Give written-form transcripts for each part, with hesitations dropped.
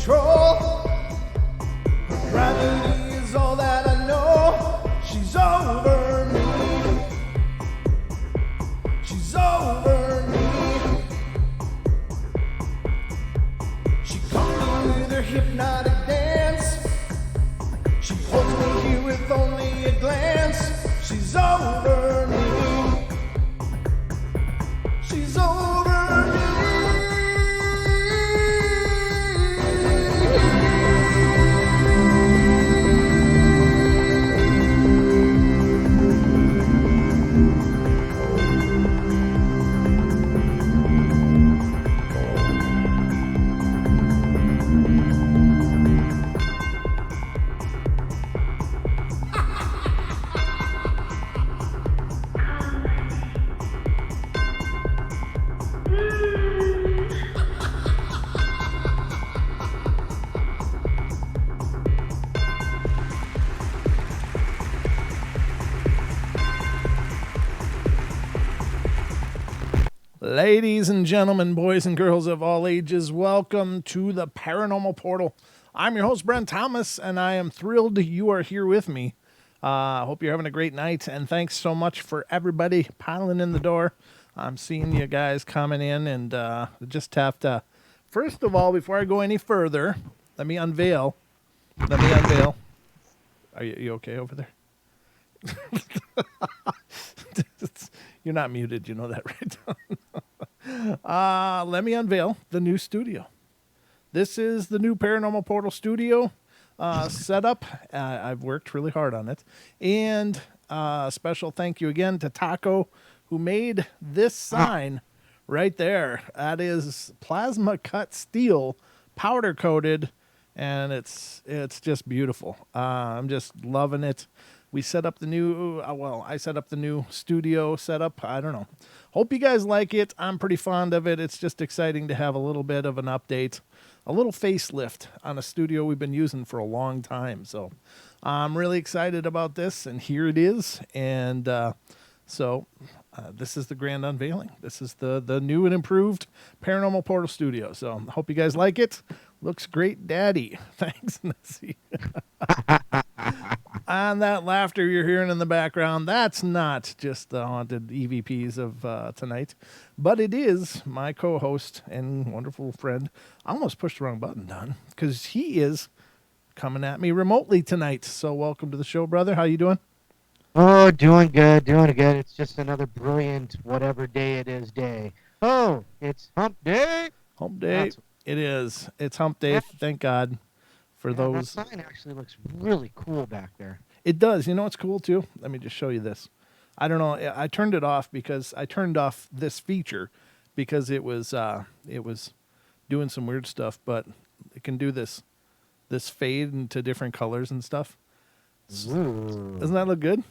control. Gravity is all that I know. She's over me. She's over me. She comes with her hypnotic dance. She holds me here with only a glance. She's over me. She's over me. Ladies and gentlemen, boys and girls of all ages, welcome to the Paranormal Portal. I'm your host, Brent Thomas, and I am thrilled you are here with me. I hope you're having a great night, and thanks so much for everybody piling in the door. I'm seeing you guys coming in, and just have to, first of all, before I go any further, let me unveil. Are you okay over there? You're not muted, you know that, right? Let me unveil the new studio. This is the new Paranormal Portal studio setup. I've worked really hard on it. And special thank you again to Taco, who made this sign right there. That is plasma cut steel, powder coated, and it's just beautiful. I'm just loving it. We set up the new, I set up the new studio setup. I don't know. Hope you guys like it. I'm pretty fond of it. It's just exciting to have a little bit of an update, a little facelift on a studio we've been using for a long time. So I'm really excited about this, and here it is. And this is the grand unveiling. This is the new and improved Paranormal Portal studio. So hope you guys like it. Looks great, Daddy. Thanks, Nessie. And that laughter you're hearing in the background, that's not just the haunted EVPs of tonight, but it is my co-host and wonderful friend. I almost pushed the wrong button, Don, because he is coming at me remotely tonight. So welcome to the show, brother. How you doing? Oh, doing good. It's just another brilliant whatever day it is day. Oh, it's hump day. Hump day. It is. It's hump day. Thank God. For those. That sign actually looks really cool back there. It does. You know what's cool too? Let me just show you this. I don't know. I turned it off because I turned off this feature because it was doing some weird stuff, but it can do this fade into different colors and stuff. Ooh. Doesn't that look good?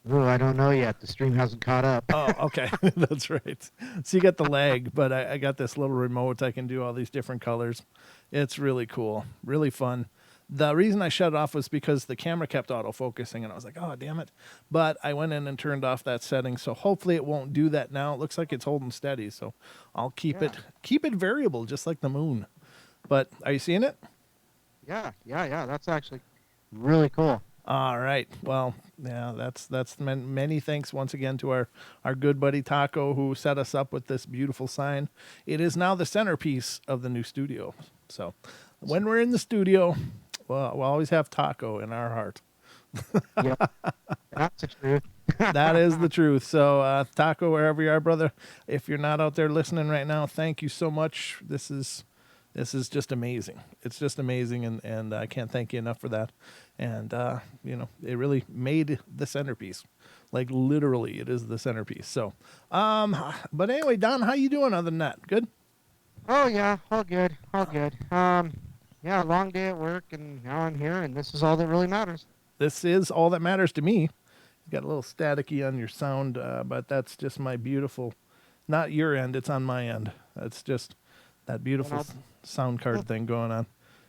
Ooh, I don't know yet. The stream hasn't caught up. Oh, okay. That's right. So you got the lag, but I got this little remote. I can do all these different colors. It's really cool. Really fun. The reason I shut it off was because the camera kept autofocusing, and I was like, oh, damn it. But I went in and turned off that setting, so hopefully it won't do that now. It looks like it's holding steady, so I'll keep it variable, just like the moon. But are you seeing it? Yeah. That's actually really cool. All right. Well, yeah, that's many thanks once again to our good buddy Taco, who set us up with this beautiful sign. It is now the centerpiece of the new studio. So when we're in the studio, well, we'll always have Taco in our heart. Yeah, that's the truth. That is the truth. So Taco, wherever you are, brother, if you're not out there listening right now, thank you so much. This is just amazing. It's just amazing, and I can't thank you enough for that. And, it really made the centerpiece. Like, literally, it is the centerpiece. So, but anyway, Don, how you doing other than that? Good? Oh, yeah, all good. Yeah, long day at work, and now I'm here, and this is all that really matters. This is all that matters to me. You got a little staticky on your sound, but that's just my beautiful, not your end, it's on my end. It's just that beautiful sound card thing going on.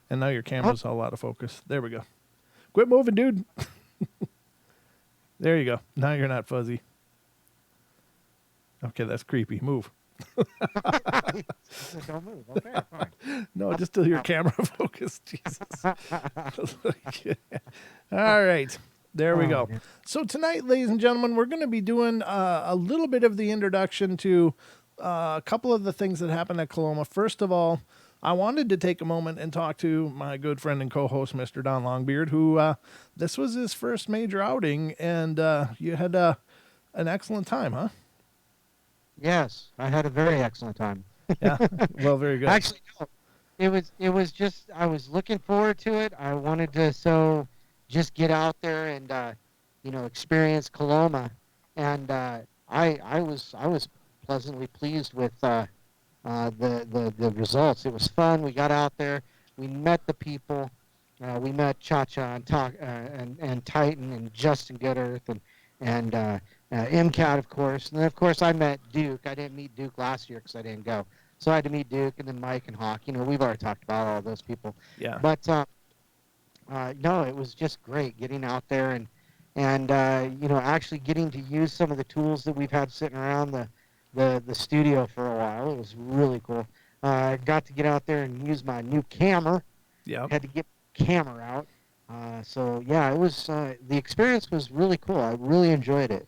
And now your camera's all out of focus. There we go. Quit moving, dude. There you go. Now you're not fuzzy. Okay, that's creepy. Move. Don't move. Okay, fine. No, just till your camera focus. Jesus. All right. There we Oh, go. man. So tonight, ladies and gentlemen, we're going to be doing a little bit of the introduction to a couple of the things that happened at Coloma. First of all, I wanted to take a moment and talk to my good friend and co-host, Mr. Don Longbeard, who this was his first major outing, and you had an excellent time, huh? Yes, I had a very excellent time. Yeah. Well, very good. Actually, no, it was just I was looking forward to it. I wanted to just get out there and experience Coloma, and I was pleasantly pleased with the results. It was fun. We got out there. We met the people. We met Cha Cha and and Titan and Justin Goodearth and MCAT, of course. And then, of course, I met Duke. I didn't meet Duke last year because I didn't go. So I had to meet Duke and then Mike and Hawk. We've already talked about all those people. Yeah. But no, it was just great getting out there and actually getting to use some of the tools that we've had sitting around the studio for a while. It was really cool. I got to get out there and use my new camera. Yeah. Had to get the camera out. So yeah, it was the experience was really cool. I really enjoyed it.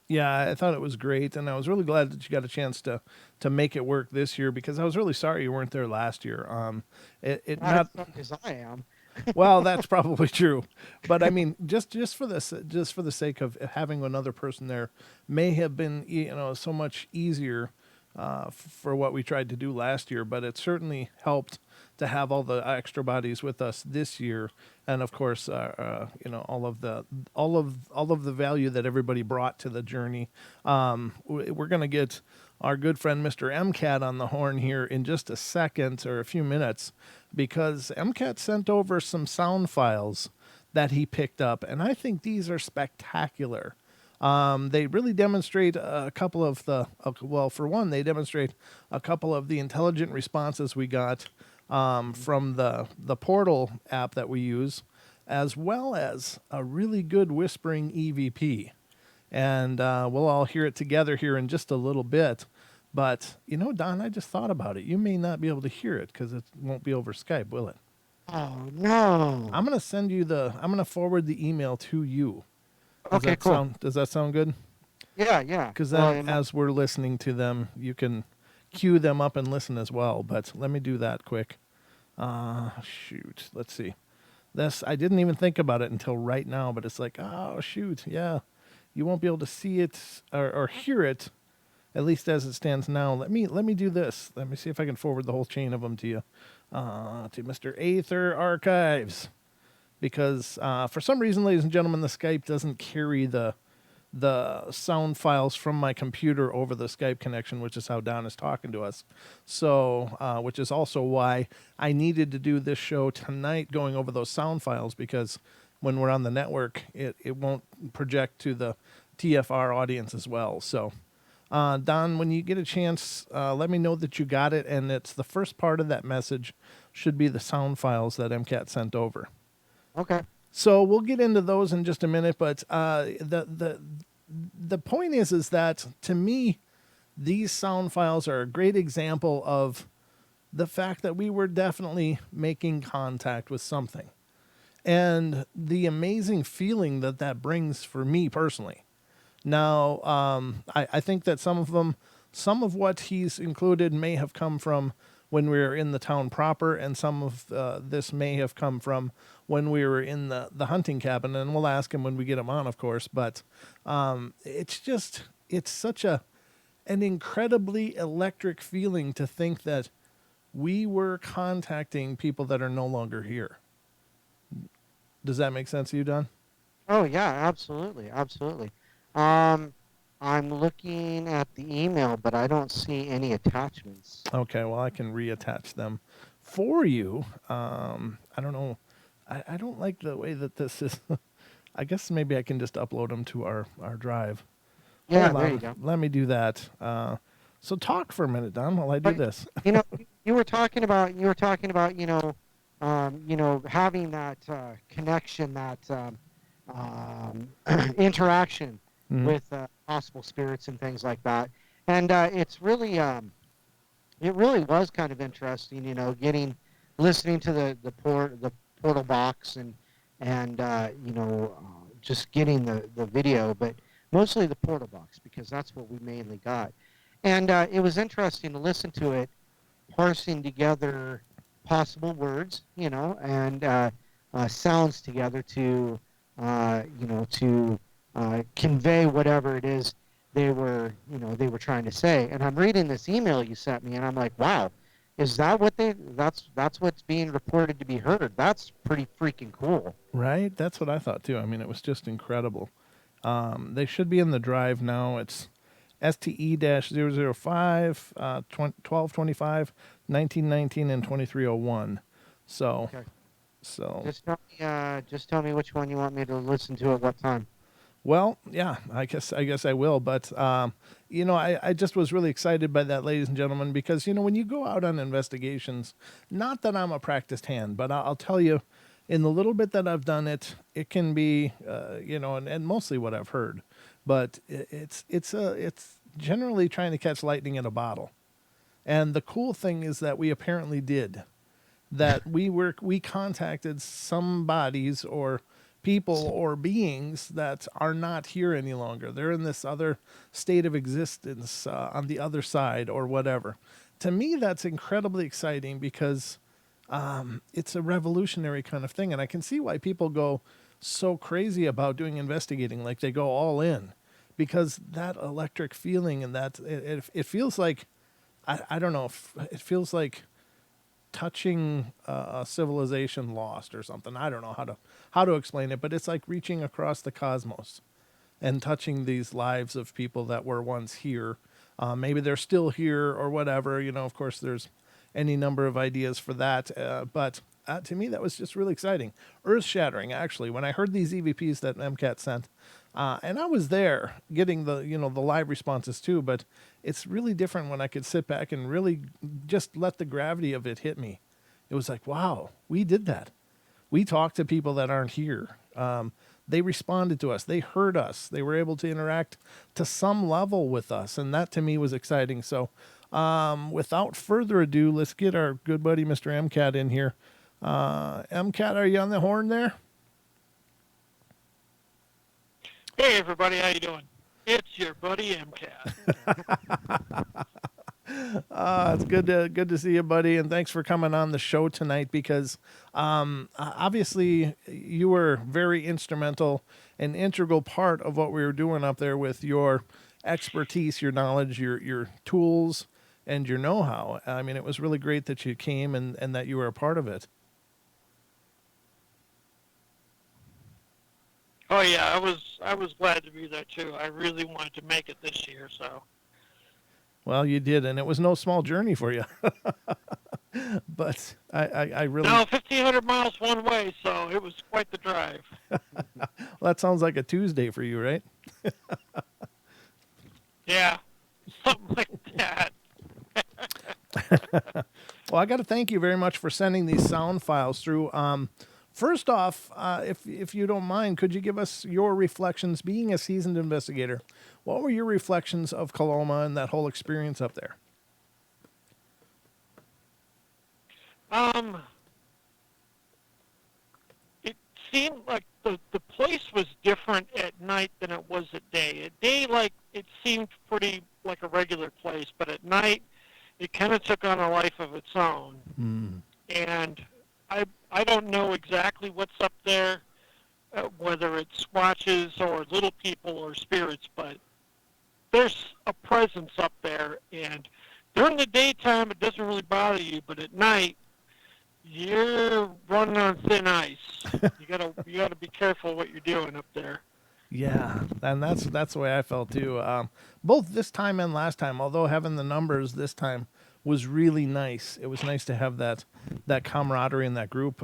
Yeah, I thought it was great, and I was really glad that you got a chance to make it work this year because I was really sorry you weren't there last year. Not as I am. Well, that's probably true, but I mean, just for the sake of having another person there, may have been so much easier for what we tried to do last year. But it certainly helped to have all the extra bodies with us this year, and of course, all of the value that everybody brought to the journey. We're gonna get our good friend Mr. MCAT on the horn here in just a second or a few minutes, because MCAT sent over some sound files that he picked up, and I think these are spectacular. They really demonstrate a couple of for one, they demonstrate a couple of the intelligent responses we got from the Portal app that we use, as well as a really good whispering EVP. And we'll all hear it together here in just a little bit. But, Don, I just thought about it. You may not be able to hear it because it won't be over Skype, will it? Oh, no. I'm going to forward the email to you. Okay, cool. Does that sound good? Yeah. Because then as we're listening to them, you can queue them up and listen as well. But let me do that quick. Shoot. Let's see. I didn't even think about it until right now, but it's like, oh, shoot. Yeah. You won't be able to see it or hear it, at least as it stands now. Let me do this. Let me see if I can forward the whole chain of them to you, to Mr. Aether Archives, because for some reason, ladies and gentlemen, the Skype doesn't carry the sound files from my computer over the Skype connection, which is how Don is talking to us. So, which is also why I needed to do this show tonight, going over those sound files, because when we're on the network, it won't project to the TFR audience as well. So, Don, when you get a chance, let me know that you got it, and it's the first part of that message should be the sound files that MCAT sent over. Okay. So we'll get into those in just a minute, but the point is that, to me, these sound files are a great example of the fact that we were definitely making contact with something, and the amazing feeling that brings for me personally. Now, I think that some of what he's included may have come from when we were in the town proper, and some of this may have come from when we were in the hunting cabin, and we'll ask him when we get him on, of course. But it's such an incredibly electric feeling to think that we were contacting people that are no longer here. Does that make sense to you, Don? Oh yeah, absolutely. I'm looking at the email, but I don't see any attachments. Okay, well, I can reattach them for you. I don't know. I don't like the way that this is. I guess maybe I can just upload them to our drive. Yeah, Hold there on. you go. Let me do that. So talk for a minute, Don, while I do this. You were talking about having that connection, that interaction Mhm. with possible spirits and things like that. And it really was kind of interesting, listening to the portal box and just getting the video, but mostly the portal box because that's what we mainly got. And it was interesting to listen to it parsing together possible words, and sounds together to convey whatever it is they were trying to say. And I'm reading this email you sent me, and I'm like, wow, is that what that's what's being reported to be heard? That's pretty freaking cool. Right? That's what I thought too. I mean, it was just incredible. They should be in the drive now. It's STE-005, 1225, 1919, and 2301. So, Okay. so Just tell me which one you want me to listen to at what time. well, yeah, I guess I will. But I just was really excited by that, ladies and gentlemen, because when you go out on investigations, not that I'm a practiced hand, but I'll tell you, in the little bit that I've done it, it can be, and mostly what I've heard, but it's generally trying to catch lightning in a bottle. And the cool thing is that we apparently did that. We contacted some bodies or people or beings that are not here any longer. They're in this other state of existence on the other side or whatever. To me, that's incredibly exciting because it's a revolutionary kind of thing, and I can see why people go so crazy about doing investigating, like they go all in, because that electric feeling and it feels like I don't know, it feels like touching a civilization lost or something. I don't know how to explain it, but it's like reaching across the cosmos and touching these lives of people that were once here. Maybe they're still here or whatever. Of course, there's any number of ideas for that. But to me, that was just really exciting. Earth shattering, actually. When I heard these EVPs that MCAT sent, and I was there getting the live responses too, but it's really different when I could sit back and really just let the gravity of it hit me. It was like, wow, we did that. We talked to people that aren't here. They responded to us. They heard us. They were able to interact to some level with us. And that to me was exciting. So without further ado, let's get our good buddy, Mr. MCAT, in here. MCAT, are you on the horn there? Hey everybody, how you doing? It's your buddy MCAT. It's good to see you, buddy, and thanks for coming on the show tonight because obviously you were very instrumental, an integral part of what we were doing up there with your expertise, your knowledge, your tools, and your know-how. I mean, it was really great that you came and that you were a part of it. Oh yeah, I was glad to be there too. I really wanted to make it this year, so. Well, you did, and it was no small journey for you. But I really... No, 1,500 miles one way, so it was quite the drive. Well, that sounds like a Tuesday for you, right? Yeah, something like that. Well, I got to thank you very much for sending these sound files through. First off, if you don't mind, could you give us your reflections, being a seasoned investigator? What were your reflections of Coloma and that whole experience up there? It seemed like the place was different at night than it was at day. At day, like, it seemed pretty like a regular place, but at night, it kind of took on a life of its own. And I don't know exactly what's up there, whether it's watches or little people or spirits, but there's a presence up there. And during the daytime, it doesn't really bother you, but at night, you're running on thin ice. You gotta be careful what you're doing up there. Yeah, and that's the way I felt too. Both this time and last time, although having the numbers this time was really nice. It was nice to have that camaraderie and that group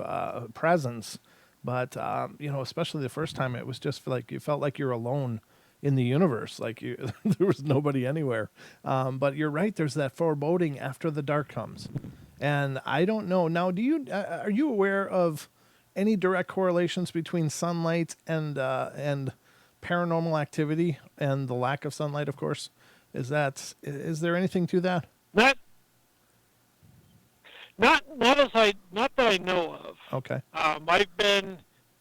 presence. But especially the first time, it was just like you felt like you're alone in the universe, like there was nobody anywhere. But you're right. There's that foreboding after the dark comes, and I don't know now. Are you aware of any direct correlations between sunlight and paranormal activity and the lack of sunlight, of course, Is there anything to that? Not not that I know of. Okay. I've been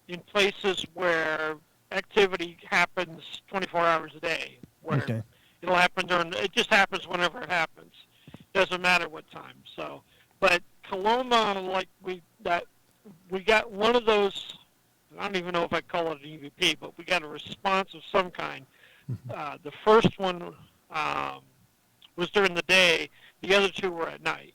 in places where activity happens 24 hours a day, where Okay. it'll happen it just happens whenever it happens. Doesn't matter what time. So, but Coloma, like we got one of those. I don't even know if I call it an EVP, but we got a response of some kind. The first one was during the day. The other two were at night.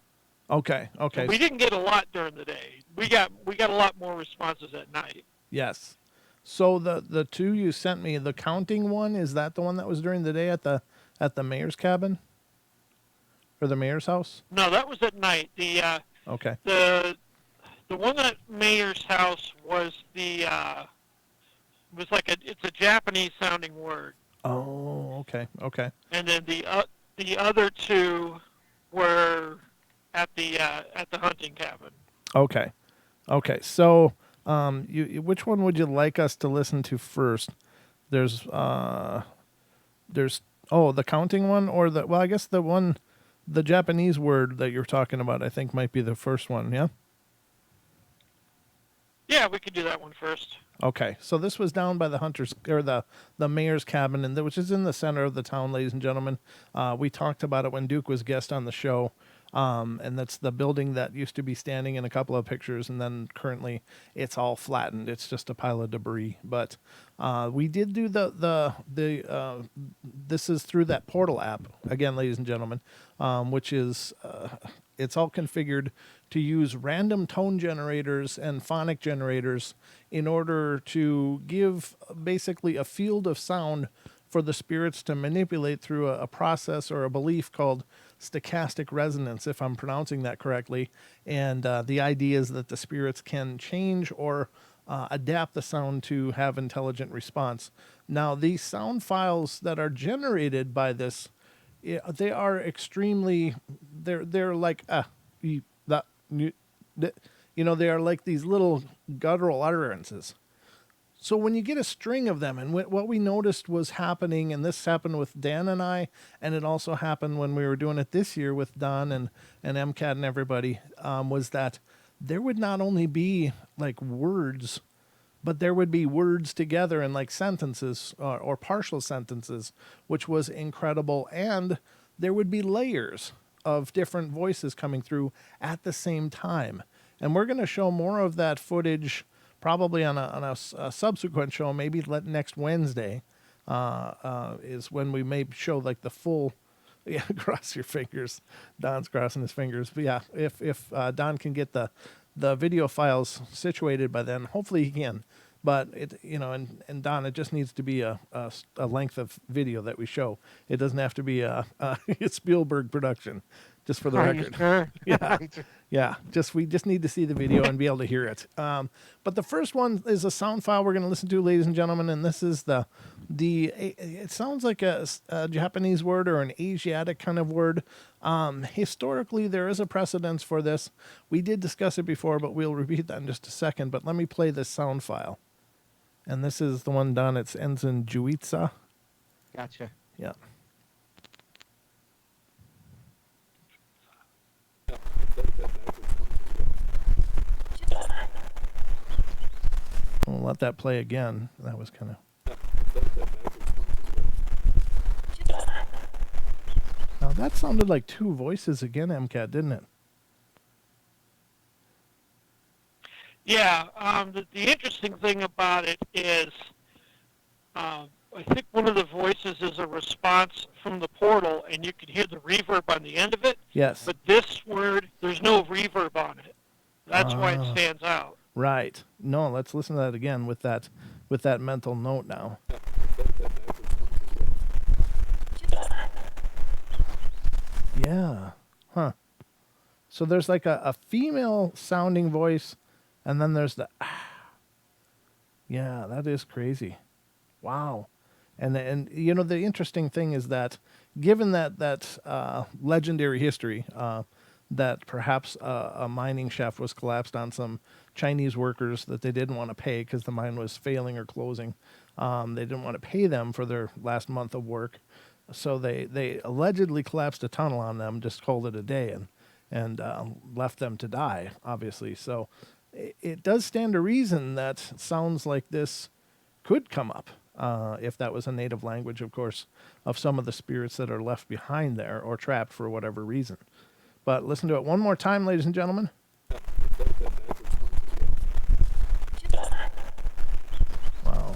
Okay. Okay. And we didn't get a lot during the day. We got a lot more responses at night. Yes. So the two you sent me, the counting one, is that the one that was during the day at the mayor's cabin or the mayor's house? No, that was at night. Okay. The one at Mayor's house was it's a Japanese sounding word. Oh, okay. Okay. And then the other two were at the hunting cabin. Okay. Okay. So, which one would you like us to listen to first? There's the counting one or I guess the Japanese word that you're talking about, I think might be the first one. Yeah. Yeah, we could do that one first. Okay, so this was down by the hunters or the mayor's cabin, which is in the center of the town, ladies and gentlemen. We talked about it when Duke was guest on the show, and that's the building that used to be standing in a couple of pictures, and then currently it's all flattened. It's just a pile of debris. But we did do this is through that portal app again, ladies and gentlemen, which is it's all configured to use random tone generators and phonic generators in order to give basically a field of sound for the spirits to manipulate through a process or a belief called stochastic resonance, if I'm pronouncing that correctly. And the idea is that the spirits can change or adapt the sound to have intelligent response. Now, these sound files that are generated by this, they are extremely, they're like, they are like these little guttural utterances. So when you get a string of them, and what we noticed was happening, and this happened with Dan and I, and it also happened when we were doing it this year with Don and MCAT and everybody, was that there would not only be like words, but there would be words together in like sentences or partial sentences, which was incredible. And there would be layers of different voices coming through at the same time. And we're going to show more of that footage probably on a subsequent show, maybe next Wednesday is when we may show like the full, yeah, cross your fingers. Don's crossing his fingers. But yeah, if Don can get the video files situated by then, hopefully he can. But and Don, it just needs to be a length of video that we show. It doesn't have to be a Spielberg production, just for the record. Sure? Yeah, yeah. We just need to see the video and be able to hear it. But the first one is a sound file we're going to listen to, ladies and gentlemen, and this is it sounds like a Japanese word or an Asiatic kind of word. Historically, there is a precedence for this. We did discuss it before, but we'll repeat that in just a second. But let me play this sound file. And this is the one done. It ends in Juitsa. Gotcha. Yeah. We'll let that play again. That was kind of... Now that sounded like two voices again, MCAT, didn't it? Yeah, the interesting thing about it is I think one of the voices is a response from the portal, and you can hear the reverb on the end of it. Yes. But this word, there's no reverb on it. That's why it stands out. Right. No, let's listen to that again with that mental note now. Yeah. Huh. So there's like a female sounding voice, and then there's the Yeah, that is crazy. Wow. And the interesting thing is that given that legendary history, that perhaps a mining shaft was collapsed on some Chinese workers that they didn't want to pay because the mine was failing or closing. They didn't want to pay them for their last month of work. So they allegedly collapsed a tunnel on them, just called it a day, and left them to die, obviously. So it does stand to reason that sounds like this could come up, if that was a native language, of course, of some of the spirits that are left behind there or trapped for whatever reason. But listen to it one more time, ladies and gentlemen. Wow.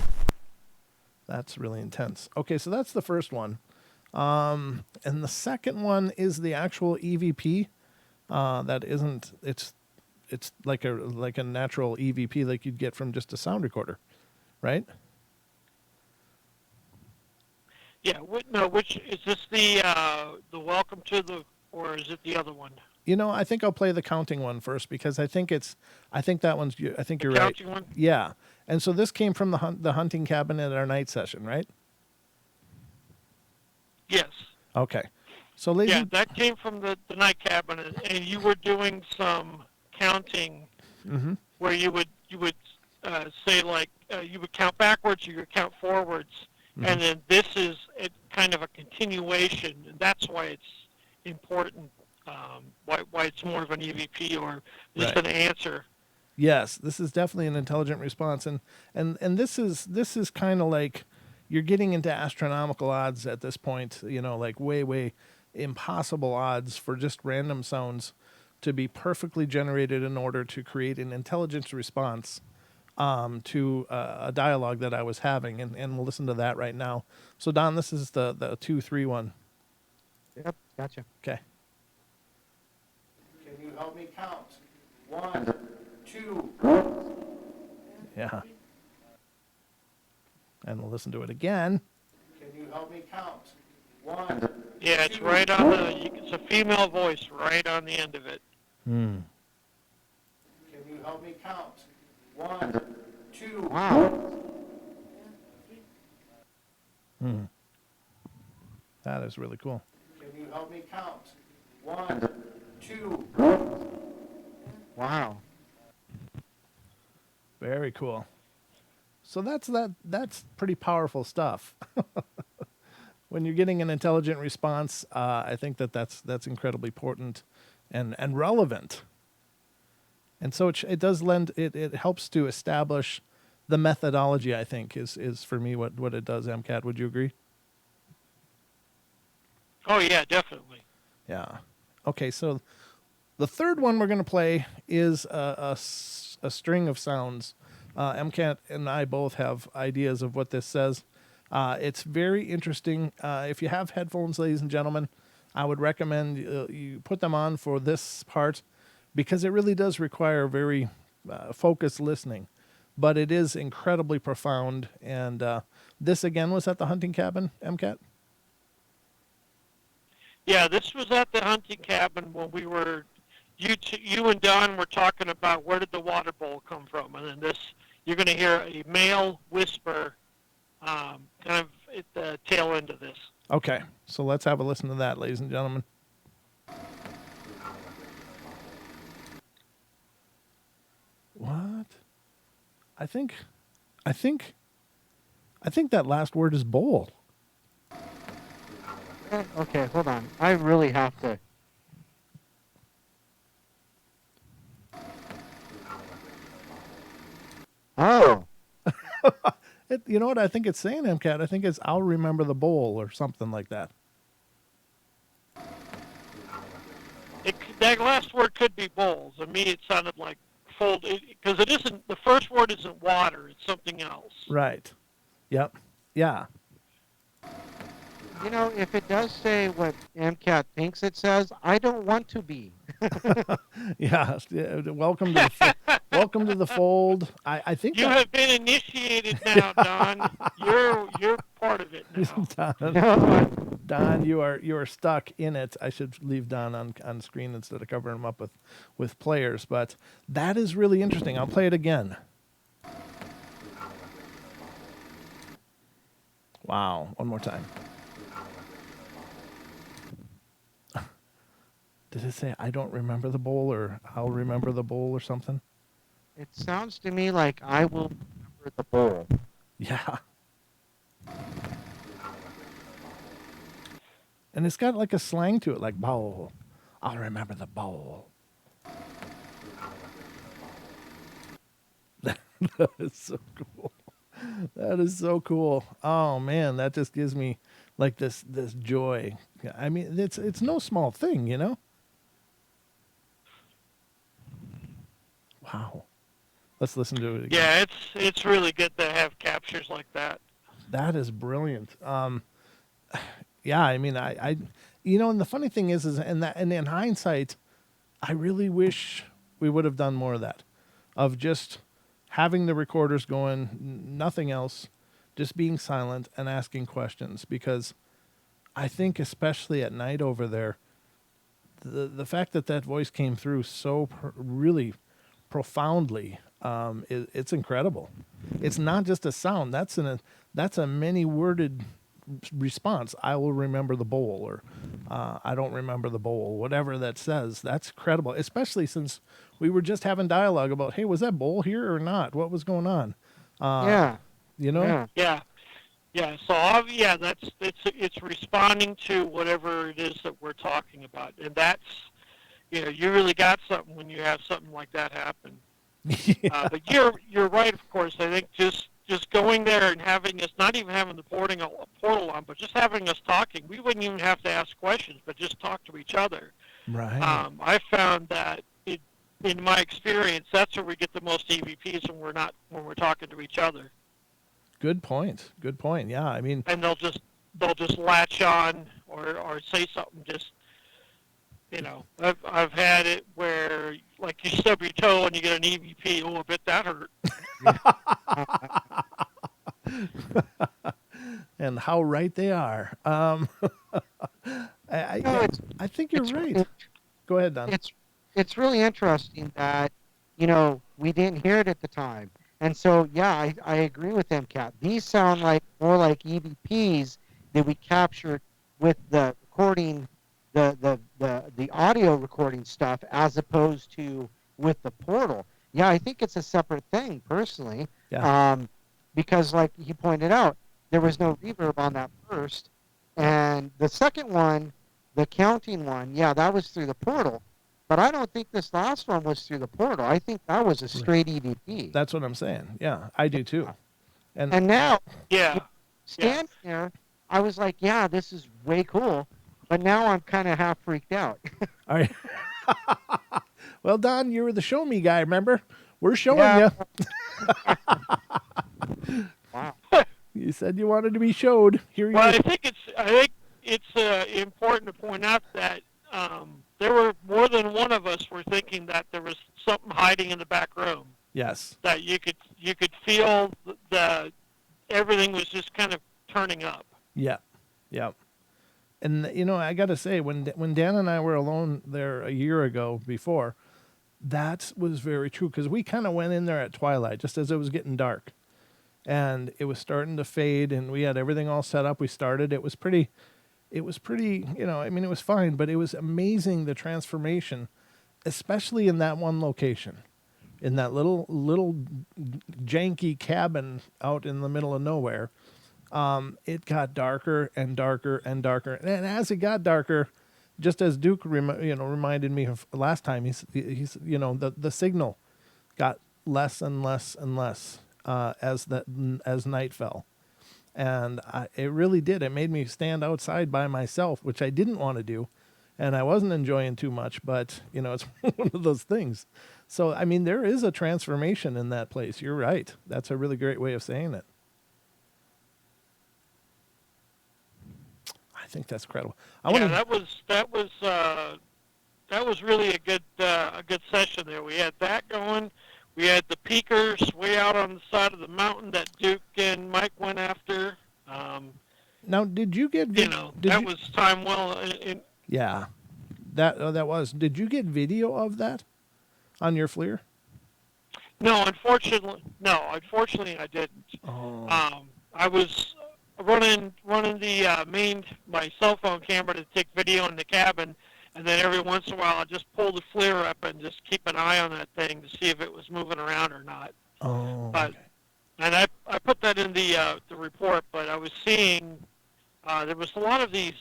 That's really intense. Okay, so that's the first one. And the second one is the actual EVP. That isn't, it's like a natural EVP like you'd get from just a sound recorder, right? Yeah. No. Which is this the welcome to the, or is it the other one? I think I'll play the counting one first because I think that one's, I think The you're right. counting one? Yeah. And so this came from the hunting cabin at our night session, right? Yes. Okay. So ladies, Yeah, that came from the night cabin, and you were doing some counting mm-hmm. where you would say like you would count backwards, you would count forwards, Mm-hmm. and then this is kind of a continuation, and that's why it's important. Why it's more of an EVP or just Right. an answer. Yes, this is definitely an intelligent response, and this is kind of like you're getting into astronomical odds at this point. Like way impossible odds for just random sounds to be perfectly generated in order to create an intelligence response to a dialogue that I was having, and we'll listen to that right now. So Don, this is the 2-3 one. Yep, gotcha. Okay. Can you help me count? 1, 2. Yeah. And we'll listen to it again. Can you help me count? 1. Yeah, it's right on it's a female voice right on the end of it. Hmm. Can you help me count? 1, 2. Wow. Hmm. That is really cool. Can you help me count? 1, 2. Wow. Very cool. So that's pretty powerful stuff. When you're getting an intelligent response, I think that's incredibly important and relevant. And so it does lend, it helps to establish the methodology, I think, is for me what it does, MCAT. Would you agree? Oh yeah, definitely. Yeah. Okay, so the third one we're going to play is a string of sounds. MCAT and I both have ideas of what this says. It's very interesting. If you have headphones, ladies and gentlemen, I would recommend you put them on for this part because it really does require very focused listening. But it is incredibly profound. And this, again, was at the hunting cabin, MCAT? Yeah, this was at the hunting cabin when we were, you and Don were talking about where did the water bowl come from, and then this, you're going to hear a male whisper, kind of at the tail end of this. Okay, so let's have a listen to that, ladies and gentlemen. What? I think that last word is bowl. Okay, hold on. I really have to. Oh. You know what I think it's saying, MCAT? I think it's I'll remember the bowl or something like that. That last word could be bowls. To me, it sounded like fold, because it isn't, the first word isn't water, it's something else. Right. Yep. Yeah. You know, if it does say what MCAT thinks it says, I don't want to be. Yeah. Welcome to welcome to the fold. I think you have been initiated now, Don. You're part of it now. Don, you are stuck in it. I should leave Don on screen instead of covering him up with players. But that is really interesting. I'll play it again. Wow. One more time. Did it say I don't remember the bowl or I'll remember the bowl or something? It sounds to me like I will remember the bowl. Yeah. And it's got like a slang to it, like bowl. I'll remember the bowl. That is so cool. That is so cool. Oh man, that just gives me like this joy. I mean, it's no small thing, you know? Wow. Let's listen to it again. Yeah, it's really good to have captures like that. That is brilliant. Yeah, I mean, I you know, and the funny thing is and in hindsight, I really wish we would have done more of that, of just having the recorders going, nothing else, just being silent and asking questions. Because I think, especially at night over there, the fact that voice came through so really profoundly, it's incredible. It's not just a sound. That's a many worded response. I will remember the bowl, or I don't remember the bowl, whatever that says. That's credible, especially since we were just having dialogue about, hey, was that bowl here or not? What was going on? Yeah. You know? Yeah. Yeah, yeah. So yeah, it's responding to whatever it is that we're talking about, and that's, you really got something when you have something like that happen. Yeah. But you're right, of course. I think just going there and having us, not even having the portal on, but just having us talking. We wouldn't even have to ask questions, but just talk to each other. Right. I found that in my experience, that's where we get the most EVPs when we're talking to each other. Good point. Good point. Yeah, I mean, And they'll just latch on or say something. Just I've had it where, like, you stub your toe and you get an EVP. Oh, I bet that hurt. and how right they are. I think you're right. Go ahead, Don. It's really interesting that we didn't hear it at the time, and so yeah, I agree with them, Kat. These sound like more like EVPs that we captured with the recording, the audio recording stuff, as opposed to with the portal. Yeah, I think it's a separate thing personally. Yeah. Because like he pointed out, there was no reverb on that first, and the second one, the counting one, yeah, that was through the portal. But I don't think this last one was through the portal. I think that was a straight EVP. That's what I'm saying. Yeah, I do too. And now, Yeah. standing there, I was like, yeah, this is way cool. But now I'm kind of half freaked out. All right. Well, Don, you were the show me guy, remember? We're showing you. Wow. You said you wanted to be showed. Here you Well, go. I think it's important to point out that there were more than one of us were thinking that there was something hiding in the back room. Yes. That you could feel the everything was just kind of turning up. Yeah. Yeah. And I got to say, when Dan and I were alone there a year ago before, that was very true, because we kind of went in there at twilight, just as it was getting dark, and it was starting to fade, and we had everything all set up. We started. It was pretty. I mean, it was fine, but it was amazing, the transformation, especially in that one location, in that little janky cabin out in the middle of nowhere. It got darker and darker and darker, and as it got darker, just as Duke reminded me of last time, he's the signal got less and less and less as night fell, and it really did. It made me stand outside by myself, which I didn't want to do, and I wasn't enjoying too much. But it's one of those things. So I mean, there is a transformation in that place. You're right. That's a really great way of saying it. I think that's incredible. That was really a good session there. We had that going. We had the peakers way out on the side of the mountain that Duke and Mike went after. Now, did you get? Was time well. Yeah, that was. Did you get video of that on your FLIR? No, unfortunately I didn't. Oh. I was running my cell phone camera to take video in the cabin, and then every once in a while I just pull the FLIR up and just keep an eye on that thing to see if it was moving around or not. Oh. But Okay. and I put that in the report, but I was seeing there was a lot of these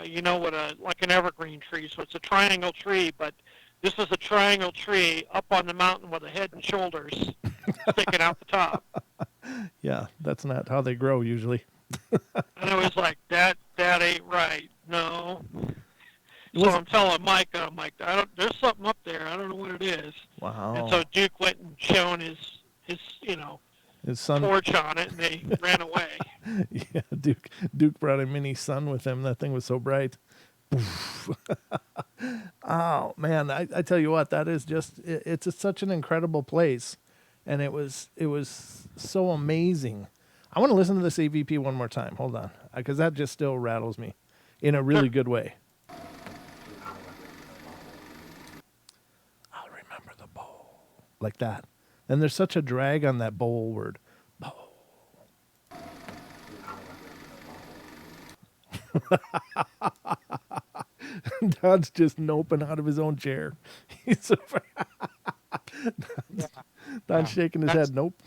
you know what like an evergreen tree. So it's a triangle tree, but this is a triangle tree up on the mountain with a head and shoulders sticking out the top. Yeah, that's not how they grow usually. And it was like that ain't right. No. It So was I'm telling Mike, I don't. There's something up there. I don't know what it is. And wow. so Duke went and shone his His son, torch on it, and they ran away. yeah, Duke brought a mini sun with him. That thing was so bright. Oh man, I tell you what, that is just it's such an incredible place, and it was so amazing. I want to listen to this AVP one more time. Hold on, because that just still rattles me in a really good way. I'll remember the bowl like that. And there's such a drag on that bowl word. Bowl. Don's just noping out of his own chair. He's so Yeah. Don's shaking his That's- head. Nope.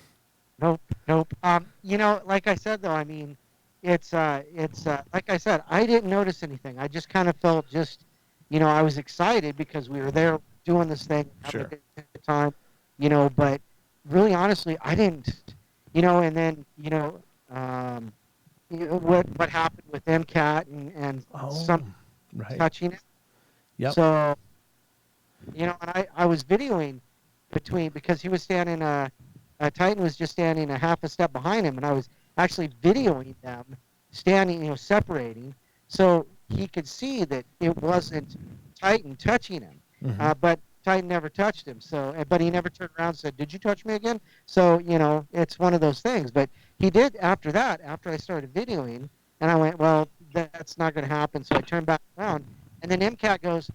Nope. Like I said though, I mean, it's like I said, I didn't notice anything. I just kind of felt I was excited because we were there doing this thing, having Sure. a good time, but really honestly, I didn't, and then, what happened with MCAT and Oh, some right. touching it. Yep. So, and I was videoing because he was standing, Titan was just standing a half a step behind him, and I was actually videoing them standing, separating, so he could see that it wasn't Titan touching him. Mhm. But Titan never touched him, but he never turned around and said, "Did you touch me again?" So, it's one of those things. But he did after that, after I started videoing, and I went, well, that's not going to happen. So I turned back around, and then MCAT goes,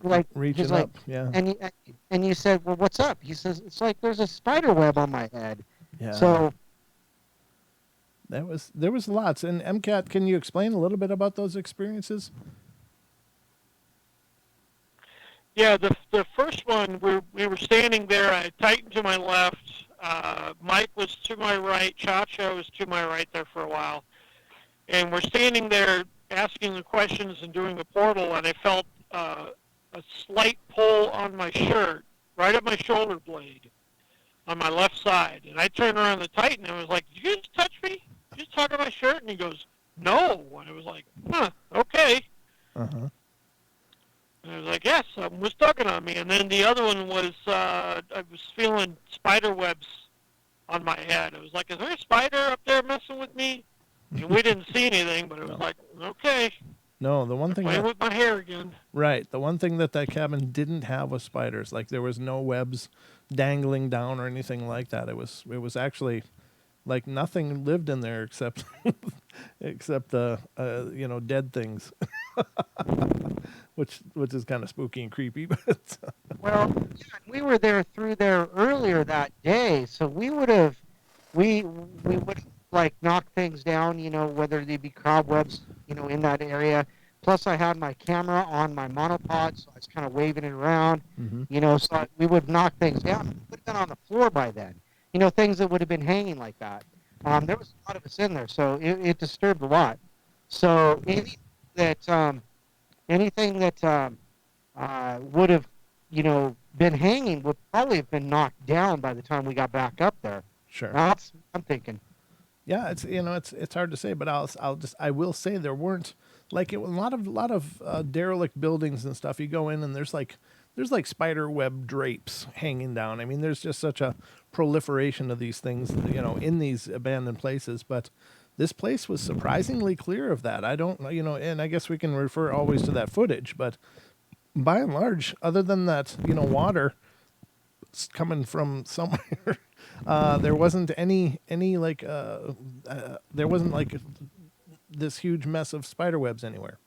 like Reaching he's like, up. Yeah. and you said, well, what's up? He says, it's like there's a spider web on my head. Yeah. So there was lots. And MCAT, can you explain a little bit about those experiences? Yeah, the first one we were standing there. I had Titan to my left. Mike was to my right. Chacha was to my right there for a while, and we're standing there asking the questions and doing the portal, and I felt a slight pull on my shirt, right at my shoulder blade, on my left side. And I turned around to Titan and I was like, "Did you just touch me? Did you just tug on my shirt?" And he goes, "No." And I was like, "Huh, okay." Uh-huh. And I was like, "Yes, something was tugging on me." And then the other one was I was feeling spider webs on my head. I was like, "Is there a spider up there messing with me?" And we didn't see anything, but it was No. like, "Okay, No, the one thing playing that, with my hair again." right, the one thing that cabin didn't have was spiders. Like there was no webs dangling down or anything like that. It was actually like nothing lived in there except except dead things. which is kind of spooky and creepy, but well, yeah, we were through there earlier that day, so we would have like knocked things down, whether they be cobwebs, in that area. Plus, I had my camera on my monopod, so I was kind of waving it around, Mhm. So we would knock things down. We would have been on the floor by then, things that would have been hanging like that. There was a lot of us in there, so it disturbed a lot. So anything that would have, been hanging would probably have been knocked down by the time we got back up there. sure. That's what I'm thinking. Yeah, it's hard to say, but I will say there weren't like a lot of derelict buildings and stuff. You go in and there's like spider web drapes hanging down. I mean, there's just such a proliferation of these things, in these abandoned places. But this place was surprisingly clear of that. I don't, and I guess we can refer always to that footage, but by and large, other than that, water coming from somewhere. There wasn't any like there wasn't like this huge mess of spider webs anywhere.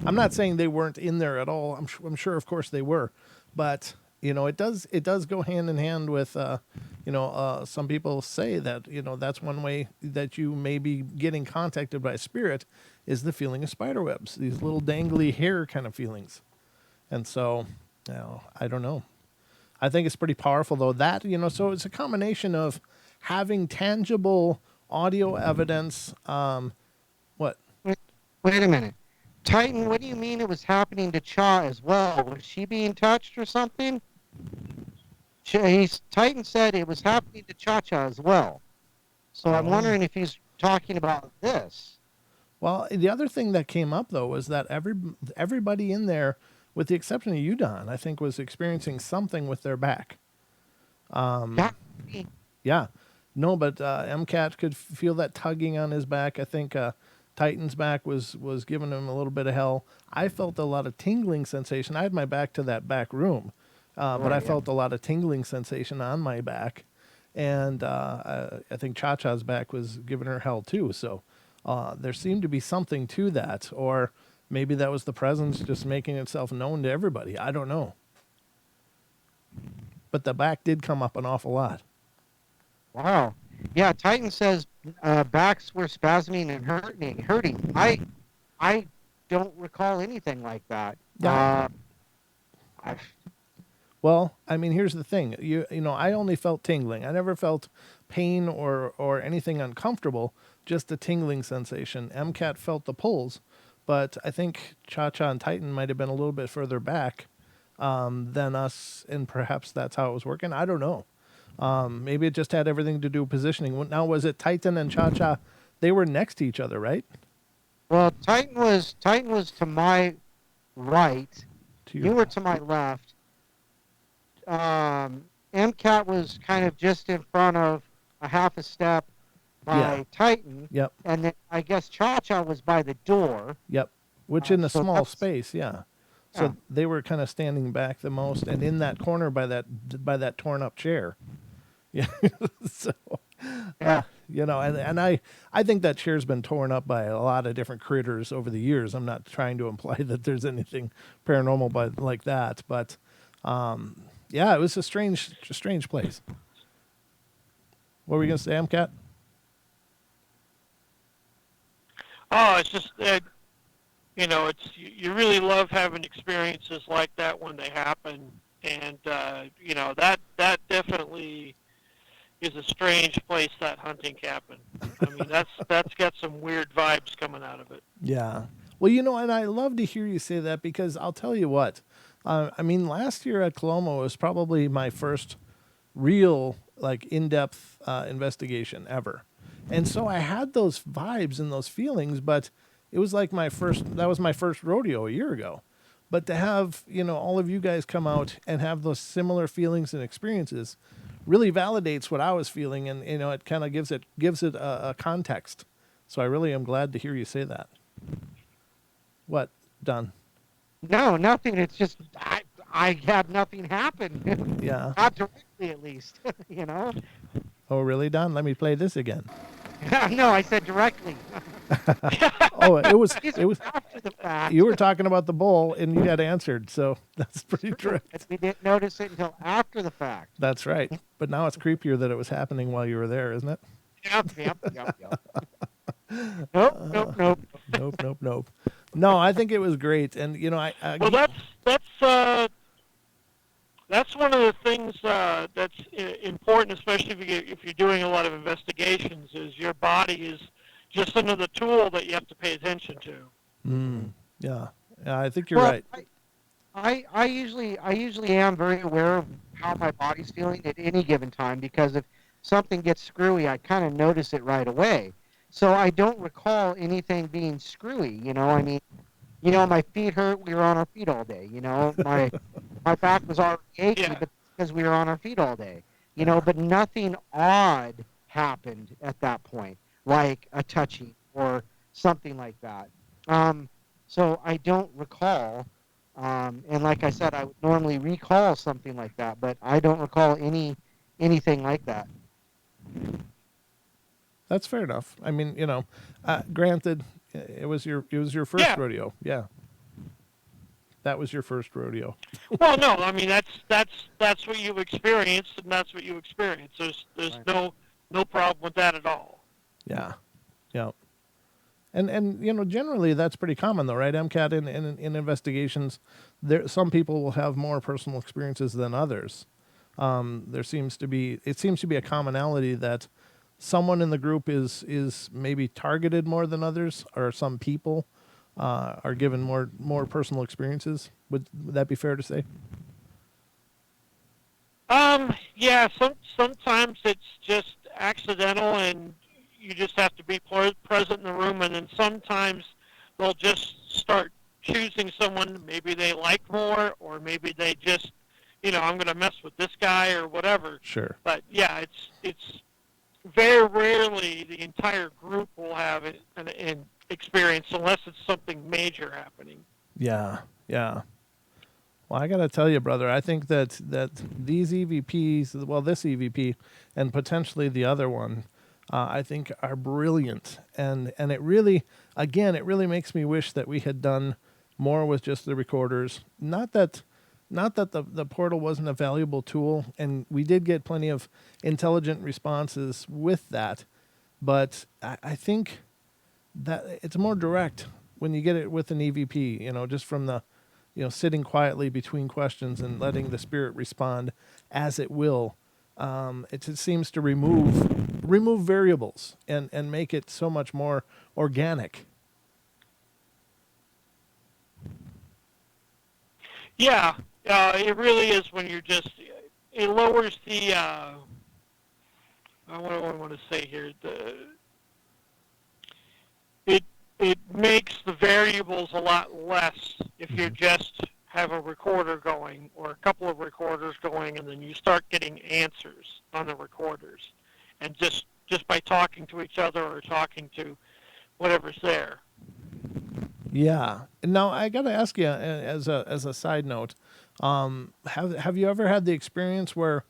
I'm not saying they weren't in there at all. I'm sure, of course, they were, but it does go hand in hand with some people say that that's one way that you may be getting contacted by a spirit is the feeling of spider webs, these little dangly hair kind of feelings, and so I don't know. I think it's pretty powerful, though, that, so it's a combination of having tangible audio evidence. What? Wait a minute. Titan, what do you mean it was happening to Cha as well? Was she being touched or something? Titan said it was happening to Cha-Cha as well. So I'm Oh. wondering if he's talking about this. Well, the other thing that came up though was that everybody in there, with the exception of you, Don, I think, was experiencing something with their back. That, Yeah, no, but MCAT could feel that tugging on his back. I think Titan's back was giving him a little bit of hell. I felt a lot of tingling sensation. I had my back to that back room, but I felt a lot of tingling sensation on my back, and I think Cha Cha's back was giving her hell too. So there seemed to be something to that, or maybe that was the presence just making itself known to everybody. I don't know. But the back did come up an awful lot. wow. Yeah, Titan says backs were spasming and hurting. I don't recall anything like that. Yeah. I, Well, I mean, here's the thing. You know, I only felt tingling. I never felt pain or anything uncomfortable, just a tingling sensation. MCAT felt the pulls, but I think Cha Cha and Titan might have been a little bit further back than us, and perhaps that's how it was working. I don't know. Maybe it just had everything to do with positioning. Now, was it Titan and Cha Cha? They were next to each other, right? well, Titan was to my right. To You were to my left. MCAT was kind of just in front of a half a step by Titan. Yep. And then I guess Cha-Cha was by the door. Yep. Which in a so small that's- space, yeah. So Yeah. they were kind of standing back the most, and in that corner by that torn up chair. Yeah. So, Yeah. you know, and I think that chair's been torn up by a lot of different critters over the years. I'm not trying to imply that there's anything paranormal like that, but yeah, it was a strange place. What were you gonna say, Amcat? Oh, it's just that, you know, you really love having experiences like that when they happen, and you know, that definitely is a strange place, that hunting cabin. I mean, that's got some weird vibes coming out of it. Yeah. Well, you know, and I love to hear you say that, because I'll tell you what. I mean, last year at Coloma was probably my first real, like, in-depth investigation ever. And so I had those vibes and those feelings, but it was like that was my first rodeo a year ago. But to have, you know, all of you guys come out and have those similar feelings and experiences really validates what I was feeling, and, you know, it kind of gives it a context. So I really am glad to hear you say that. What, Don? No, nothing. It's just I had nothing happen. Yeah. Not directly, at least. You know. Oh, really, Don? Let me play this again. No, I said directly. Oh, it was After the fact. you were talking about the bull and you had answered, so that's pretty true. We didn't notice it until after the fact. That's right. But now it's creepier that it was happening while you were there, isn't it? Yep. Nope. Nope. No, I think it was great, and you know, Well, that's one of the things that's important, especially if you're doing a lot of investigations, is your body is just another tool that you have to pay attention to. Yeah, I think you're right. I usually am very aware of how my body's feeling at any given time, because if something gets screwy, I kind of notice it right away. So I don't recall anything being screwy. You know, I mean, you know, my feet hurt. We were on our feet all day. You know, my back was already aching, but because we were on our feet all day. You know, but nothing odd happened at that point, like a touching or something like that. So I don't recall. And like I said, I would normally recall something like that, but I don't recall anything like that. That's fair enough. I mean, you know, granted, it was your first rodeo. Yeah, that was your first rodeo. Well, no, I mean that's what you experienced, and that's what you experienced. There's Right. no problem with that at all. Yeah. And you know, generally that's pretty common though, right? MCAT in investigations, some people will have more personal experiences than others. It seems to be a commonality that someone in the group is maybe targeted more than others, or some people are given more personal experiences. Would that be fair to say? Yeah, sometimes it's just accidental and you just have to be present in the room, and then sometimes they'll just start choosing someone maybe they like more, or maybe they just, I'm going to mess with this guy or whatever. Sure. But yeah, it's very rarely the entire group will have an experience unless it's something major happening. Yeah, yeah. Well, I got to tell you, brother, I think that these EVPs, well, this EVP and potentially the other one, I think are brilliant. And it really, again, it really makes me wish that we had done more with just the recorders. Not that the portal wasn't a valuable tool, and we did get plenty of intelligent responses with that, but I think that it's more direct when you get it with an EVP, just from the sitting quietly between questions and letting the spirit respond as it will. It just seems to remove variables and make it so much more organic. Yeah, it really is when you're just, it lowers the, what do I want to say here? It makes the variables a lot less if you just have a recorder going or a couple of recorders going, and then you start getting answers on the recorders, and just by talking to each other or talking to whatever's there. Yeah. Now I got to ask you, as a side note, have you ever had the experience where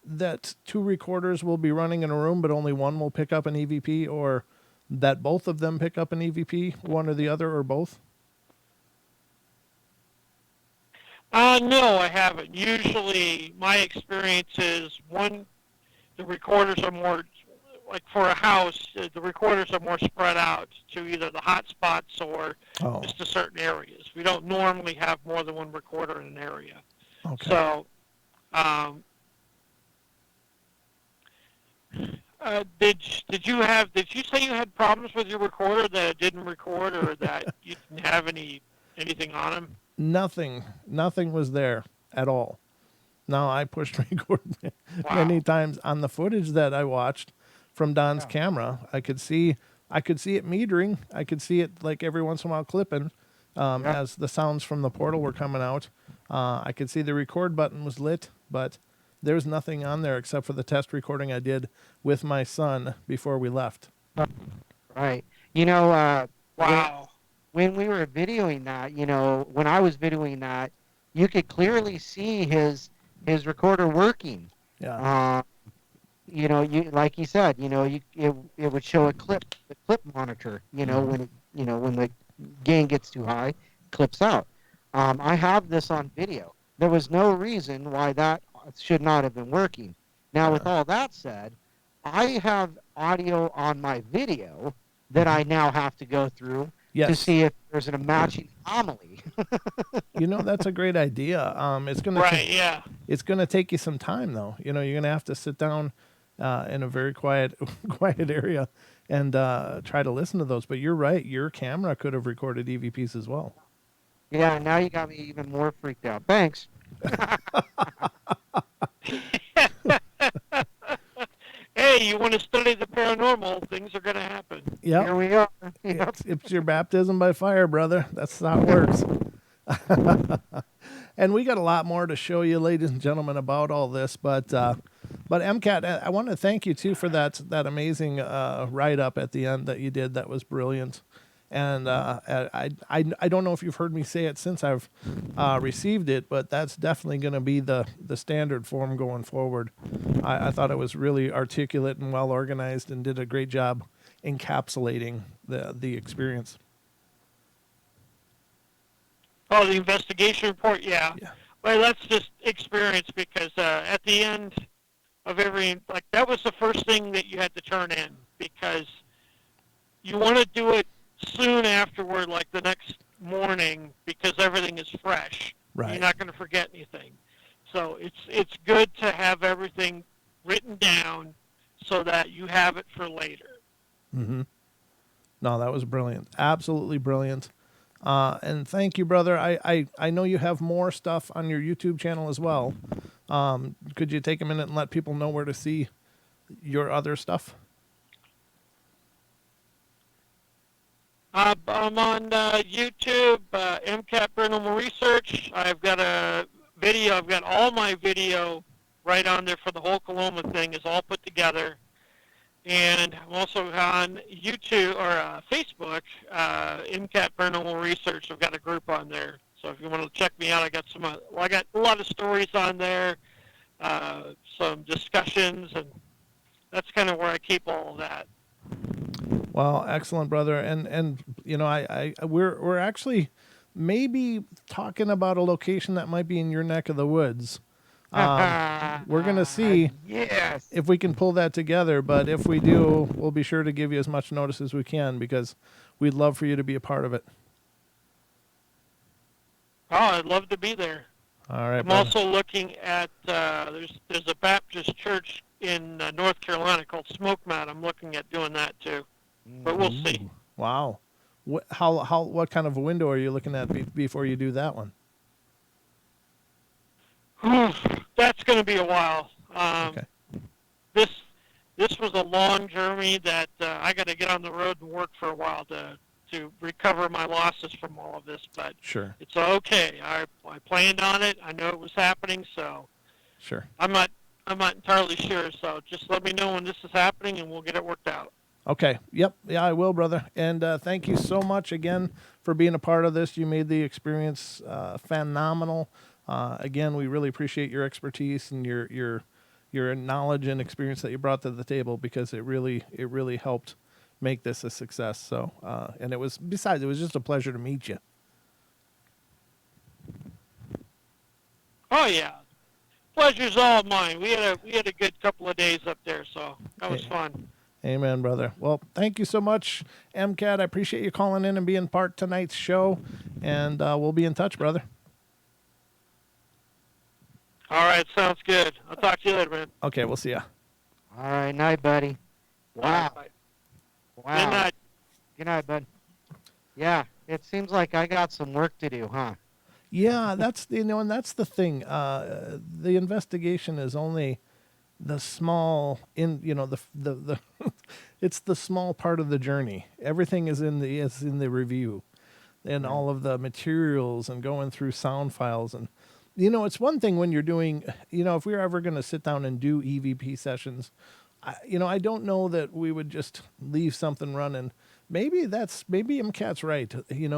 that two recorders will be running in a room, but only one will pick up an EVP, or that both of them pick up an EVP, one or the other, or both? No, I haven't. Usually, my experience is the recorders are more, like for a house, the recorders are more spread out to either the hot spots or just to certain areas. We don't normally have more than one recorder in an area. Okay. So, did you say you had problems with your recorder, that it didn't record, or that you didn't have anything on them? Nothing was there at all. Now, I pushed record Wow. many times on the footage that I watched from Don's camera. I could see it metering. I could see it like every once in a while clipping as the sounds from the portal were coming out. I could see the record button was lit, but there's nothing on there except for the test recording I did with my son before we left. Right. Wow. When we were videoing that, when I was videoing that, you could clearly see his recorder working. Yeah. You like you said, it would show the clip monitor, when the gain gets too high, clips out. I have this on video. There was no reason why that should not have been working. Now, with all that said, I have audio on my video that I now have to go through to see if there's a matching anomaly. That's a great idea. It's gonna it's gonna take you some time though. You're gonna have to sit down in a very quiet area and try to listen to those. But you're right. Your camera could have recorded EVPs as well. Yeah, now you got me even more freaked out. Thanks. Hey, you want to study the paranormal, things are going to happen. Yep. Here we are. Yep. It's your baptism by fire, brother. That's how it works. And we got a lot more to show you, ladies and gentlemen, about all this. But MCAT, I want to thank you, too, for that amazing write-up at the end that you did. That was brilliant. And I don't know if you've heard me say it since I've received it, but that's definitely going to be the standard form going forward. I thought it was really articulate and well organized and did a great job encapsulating the experience. Oh, the investigation report, yeah. Well, that's just experience, because at the end of that was the first thing that you had to turn in, because you want to do it soon afterward, like the next morning, because everything is fresh. Right. You're not going to forget anything. So it's good to have everything written down so that you have it for later. Mm-hmm. No, that was brilliant. Absolutely brilliant. And thank you, brother. I know you have more stuff on your YouTube channel as well. Could you take a minute and let people know where to see your other stuff? I'm on YouTube, MCAT Paranormal Research. I've got a video. I've got all my video right on there for the whole Coloma thing. Is all put together. And I'm also on YouTube or Facebook, MCAT Paranormal Research. I've got a group on there. So if you want to check me out, I got I got a lot of stories on there, some discussions, and that's kind of where I keep all of that. Well, excellent, brother. And you know, we're actually maybe talking about a location that might be in your neck of the woods. We're gonna see if we can pull that together. But if we do, we'll be sure to give you as much notice as we can because we'd love for you to be a part of it. Oh, I'd love to be there. All right. I'm also looking at there's a Baptist church in North Carolina called Smoke Mat. I'm looking at doing that too, but we'll see. Wow. What kind of a window are you looking at before you do that one? That's going to be a while. Okay. This was a long journey that I got to get on the road and work for a while to recover my losses from all of this. But Sure. it's okay. I planned on it. I know it was happening, so Sure. I'm not entirely sure. So just let me know when this is happening, and we'll get it worked out. Okay. Yep. Yeah, I will, brother. And thank you so much again for being a part of this. You made the experience phenomenal. Again, we really appreciate your expertise and your knowledge and experience that you brought to the table because it really helped make this a success. So, and it was just a pleasure to meet you. Oh yeah, pleasure's all mine. We had a good couple of days up there, so that was fun. Amen, brother. Well, thank you so much, MCAT. I appreciate you calling in and being part of tonight's show, and we'll be in touch, brother. All right, sounds good. I'll talk to you later, man. Okay, we'll see ya. All right, night, buddy. Wow. Bye. Wow. Good night. Good night, bud. Yeah, it seems like I got some work to do, huh? Yeah, that's and that's the thing. The investigation is only the small the it's the small part of the journey. Everything is in the review, and all of the materials and going through sound files and. It's one thing when you're doing, if we were ever going to sit down and do EVP sessions, I don't know that we would just leave something running. Maybe MCAT's right,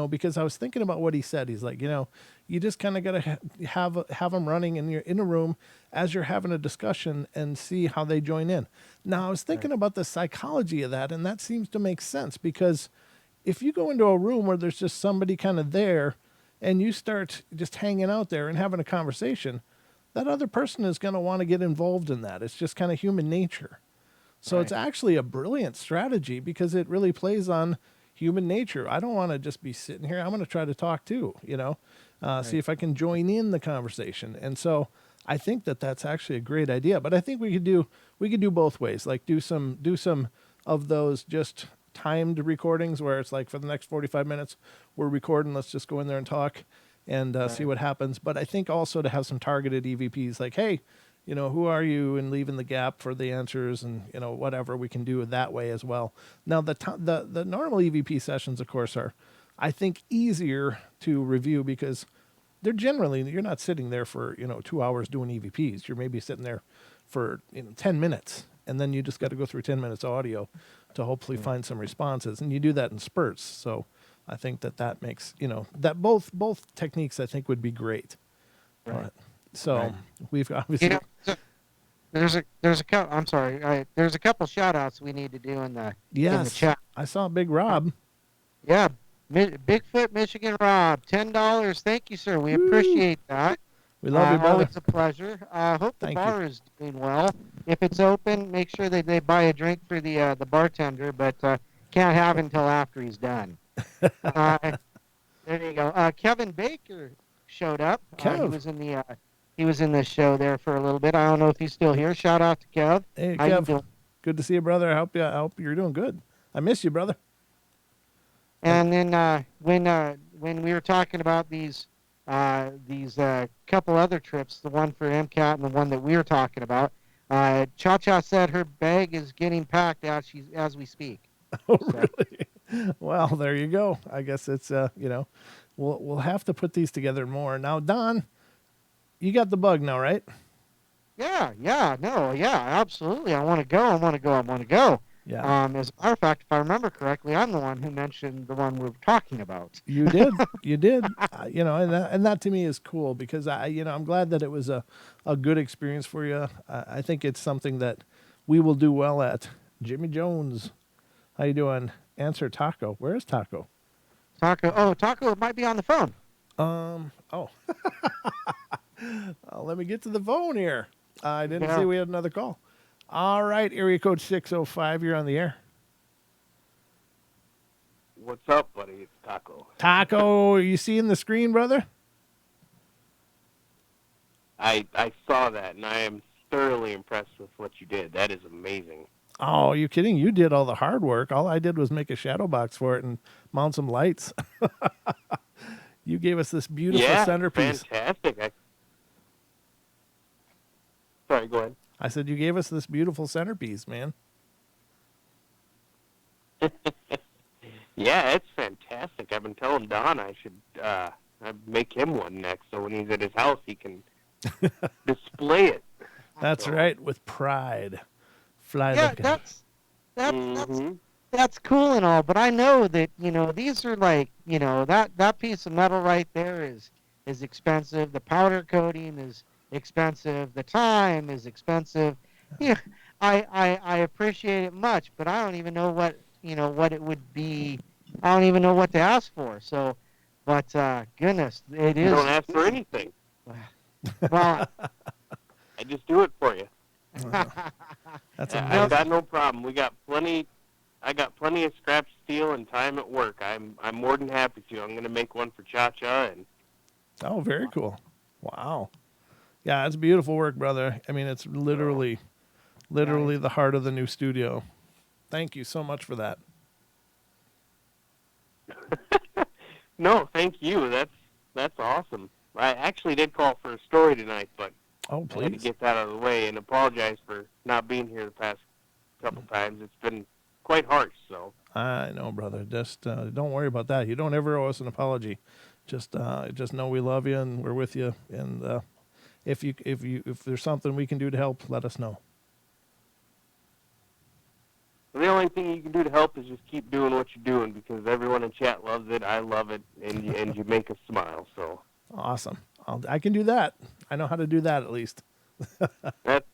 because I was thinking about what he said. He's like, you just kind of got to have them running in a room as you're having a discussion and see how they join in. Now, I was thinking about the psychology of that, and that seems to make sense because if you go into a room where there's just somebody kind of there, and you start just hanging out there and having a conversation, that other person is going to want to get involved in that. It's just kind of human nature. So It's actually a brilliant strategy because it really plays on human nature. I don't want to just be sitting here. I'm going to try to talk too, see if I can join in the conversation. And so I think that that's actually a great idea. But I think we could do both ways, like do some of those just timed recordings where it's like for the next 45 minutes we're recording, let's just go in there and talk and see what happens. But I think also to have some targeted EVPs like, hey, who are you, and leaving the gap for the answers, and whatever we can do it that way as well. Now the normal EVP sessions of course are, I think, easier to review because you're not sitting there for 2 hours doing EVPs. You're maybe sitting there for 10 minutes, and then you just got to go through 10 minutes of audio to hopefully find some responses. And you do that in spurts. So I think that makes, that both techniques I think would be great. Right. We've obviously, there's a couple, I'm sorry. There's a couple shout outs we need to do in the chat. I saw Big Rob. Yeah. Bigfoot, Michigan Rob, $10. Thank you, sir. We appreciate that. We love you, brother. Always a pleasure. Hope the bar is doing well. If it's open, make sure that they buy a drink for the bartender, but can't have until after he's done. There you go. Kevin Baker showed up. He was in the show there for a little bit. I don't know if he's still here. Shout out to Kev. Hey, How you Kev. doing? Good to see you, brother. I hope you're doing good. I miss you, brother. And then when when we were talking about these couple other trips, the one for MCAT and the one that we were talking about, Cha Cha said her bag is getting packed as we speak. Oh, So, really? Well, there you go. I guess it's we'll have to put these together more. Now, Don, you got the bug now, right? yeah, absolutely. I want to go. I want to go. I want to go. Yeah. As a matter of fact, if I remember correctly, I'm the one who mentioned the one we were talking about. You did. You did. And that to me is cool because I'm glad that it was a good experience for you. I think it's something that we will do well at. Jimmy Jones, how you doing? Answer Taco. Where is Taco? Taco might be on the phone. Oh. Let me get to the phone here. I didn't Yeah. see we had another call. All right, area code 605. You're on the air. What's up, buddy? It's Taco. Taco, you seeing the screen, brother? I saw that, and I am thoroughly impressed with what you did. That is amazing. Oh, you kidding? You did all the hard work. All I did was make a shadow box for it and mount some lights. You gave us this beautiful Yeah, centerpiece. fantastic. Sorry, go ahead. I said you gave us this beautiful centerpiece, man. Yeah, it's fantastic. I've been telling Don I should I'd make him one next, so when he's at his house, he can display it. That's right, with pride. Fly Yeah, the that's cool and all, but I know that these are like that piece of metal right there is expensive. The powder coating is expensive. The time is expensive. Yeah, I appreciate it much, but I don't even know what what it would be. I don't even know what to ask for. So, but goodness, it is. You don't ask for anything. Well, I just do it for you. That's I've amazing. got no problem. I got plenty of scrap steel and time at work. I'm more than happy to. I'm going to make one for Cha Cha, and Oh, very cool. Wow. Yeah, it's beautiful work, brother. I mean, it's literally the heart of the new studio. Thank you so much for that. no, thank you. That's awesome. I actually did call for a story tonight, but Oh, I had to please. get that out of the way and apologize for not being here the past couple times. It's been quite harsh, so. I know, brother. Just don't worry about that. You don't ever owe us an apology. Just know we love you and we're with you. And if there's something we can do to help, let us know. The only thing you can do to help is just keep doing what you're doing because everyone in chat loves it. I love it, and you make us smile. So Awesome. I can do that. I know how to do that at least. that's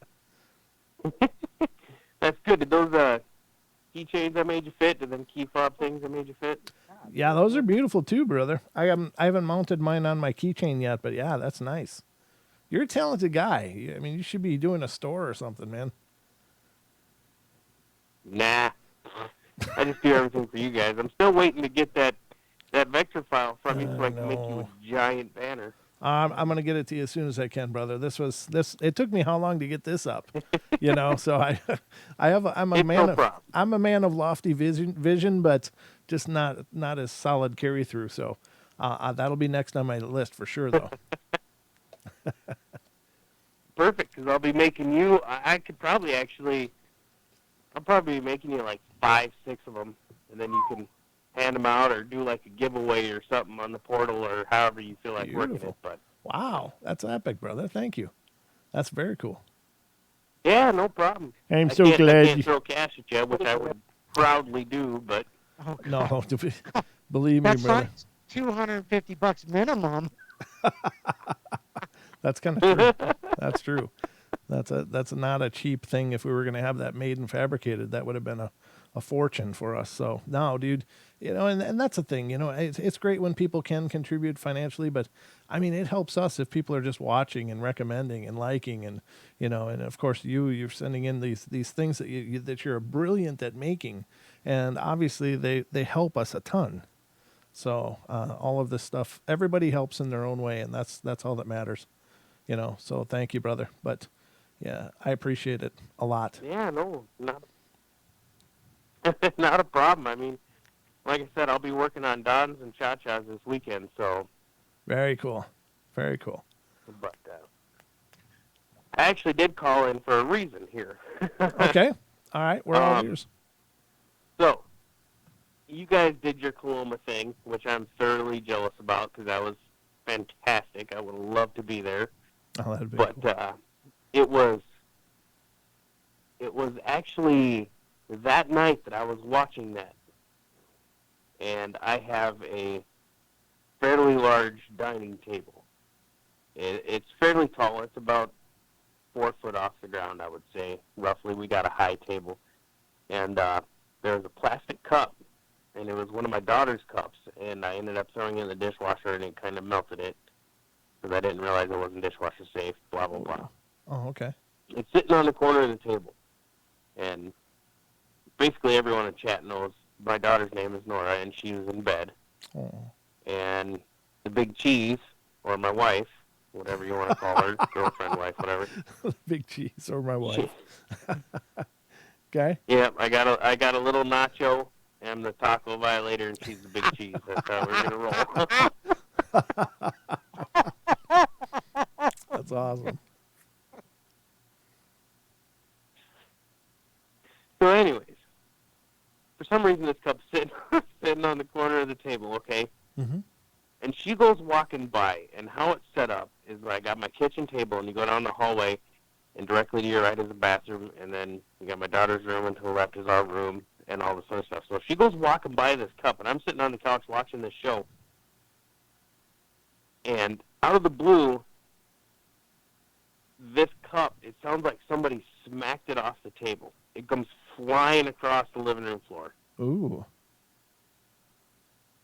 that's good. Did those keychains I made you fit? Did them key fob things I made you fit? Yeah, those are beautiful too, brother. I haven't mounted mine on my keychain yet, but yeah, that's nice. You're a talented guy. I mean, you should be doing a store or something, man. Nah, I just do everything for you guys. I'm still waiting to get that vector file from you so I can make you a giant banner. I'm gonna get it to you as soon as I can, brother. It took me how long to get this up, So I'm a It's man no of problem. I'm a man of lofty vision, but just not as solid carry through. So that'll be next on my list for sure, though. Perfect, because I'll be making you. I could probably actually. I'll probably be making you like 5, 6 of them, and then you can hand them out or do like a giveaway or something on the portal or however you feel like working Beautiful. it. But Wow, that's epic, brother. Thank you. That's very cool. yeah, no problem. I'm I so can't, glad I you- can't throw cash at you, which I would proudly do, but oh, No, believe me, that's brother. not $250 minimum. That's kind of true. That's true. That's not a cheap thing. If we were going to have that made and fabricated, that would have been a fortune for us. So no, dude, and that's the thing, it's great when people can contribute financially, but I mean, it helps us if people are just watching and recommending and liking and, and of course you're sending in these things that you're brilliant at making. And obviously they help us a ton. So all of this stuff, everybody helps in their own way. And that's all that matters, so thank you, brother. But yeah, I appreciate it a lot. yeah, no, not not a problem. I mean, like I said, I'll be working on Dons and Cha-Chas this weekend, so. Very cool. Very cool. But I actually did call in for a reason here. Okay. All right. We're all ears. So, you guys did your Coloma thing, which I'm thoroughly jealous about because that was fantastic. I would love to be there. Oh, that'd be But cool. it was actually that night that I was watching that, and I have a fairly large dining table. It's fairly tall. It's about 4 foot off the ground, I would say, roughly. We got a high table. And there was a plastic cup, and it was one of my daughter's cups, and I ended up throwing it in the dishwasher, and it kind of melted it, because I didn't realize it wasn't dishwasher safe, blah, blah, blah. Oh, okay. It's sitting on the corner of the table, and basically everyone in chat knows my daughter's name is Nora, and she was in bed. Oh. And the big cheese, or my wife, whatever you want to call her, girlfriend, wife, whatever. Big cheese, or my wife. Okay. Yeah, I got a little nacho. I'm the taco violator, and she's the big cheese. That's how we're gonna roll. That's awesome. So, anyways, for some reason, this cup's sitting on the corner of the table. Okay. Mm-hmm. And she goes walking by, and how it's set up is I got my kitchen table, and you go down the hallway, and directly to your right is a bathroom, and then you got my daughter's room, and to the left is our room, and all this other stuff. So she goes walking by this cup, and I'm sitting on the couch watching this show, and out of the blue, this cup, it sounds like somebody smacked it off the table. It comes flying across the living room floor. Ooh.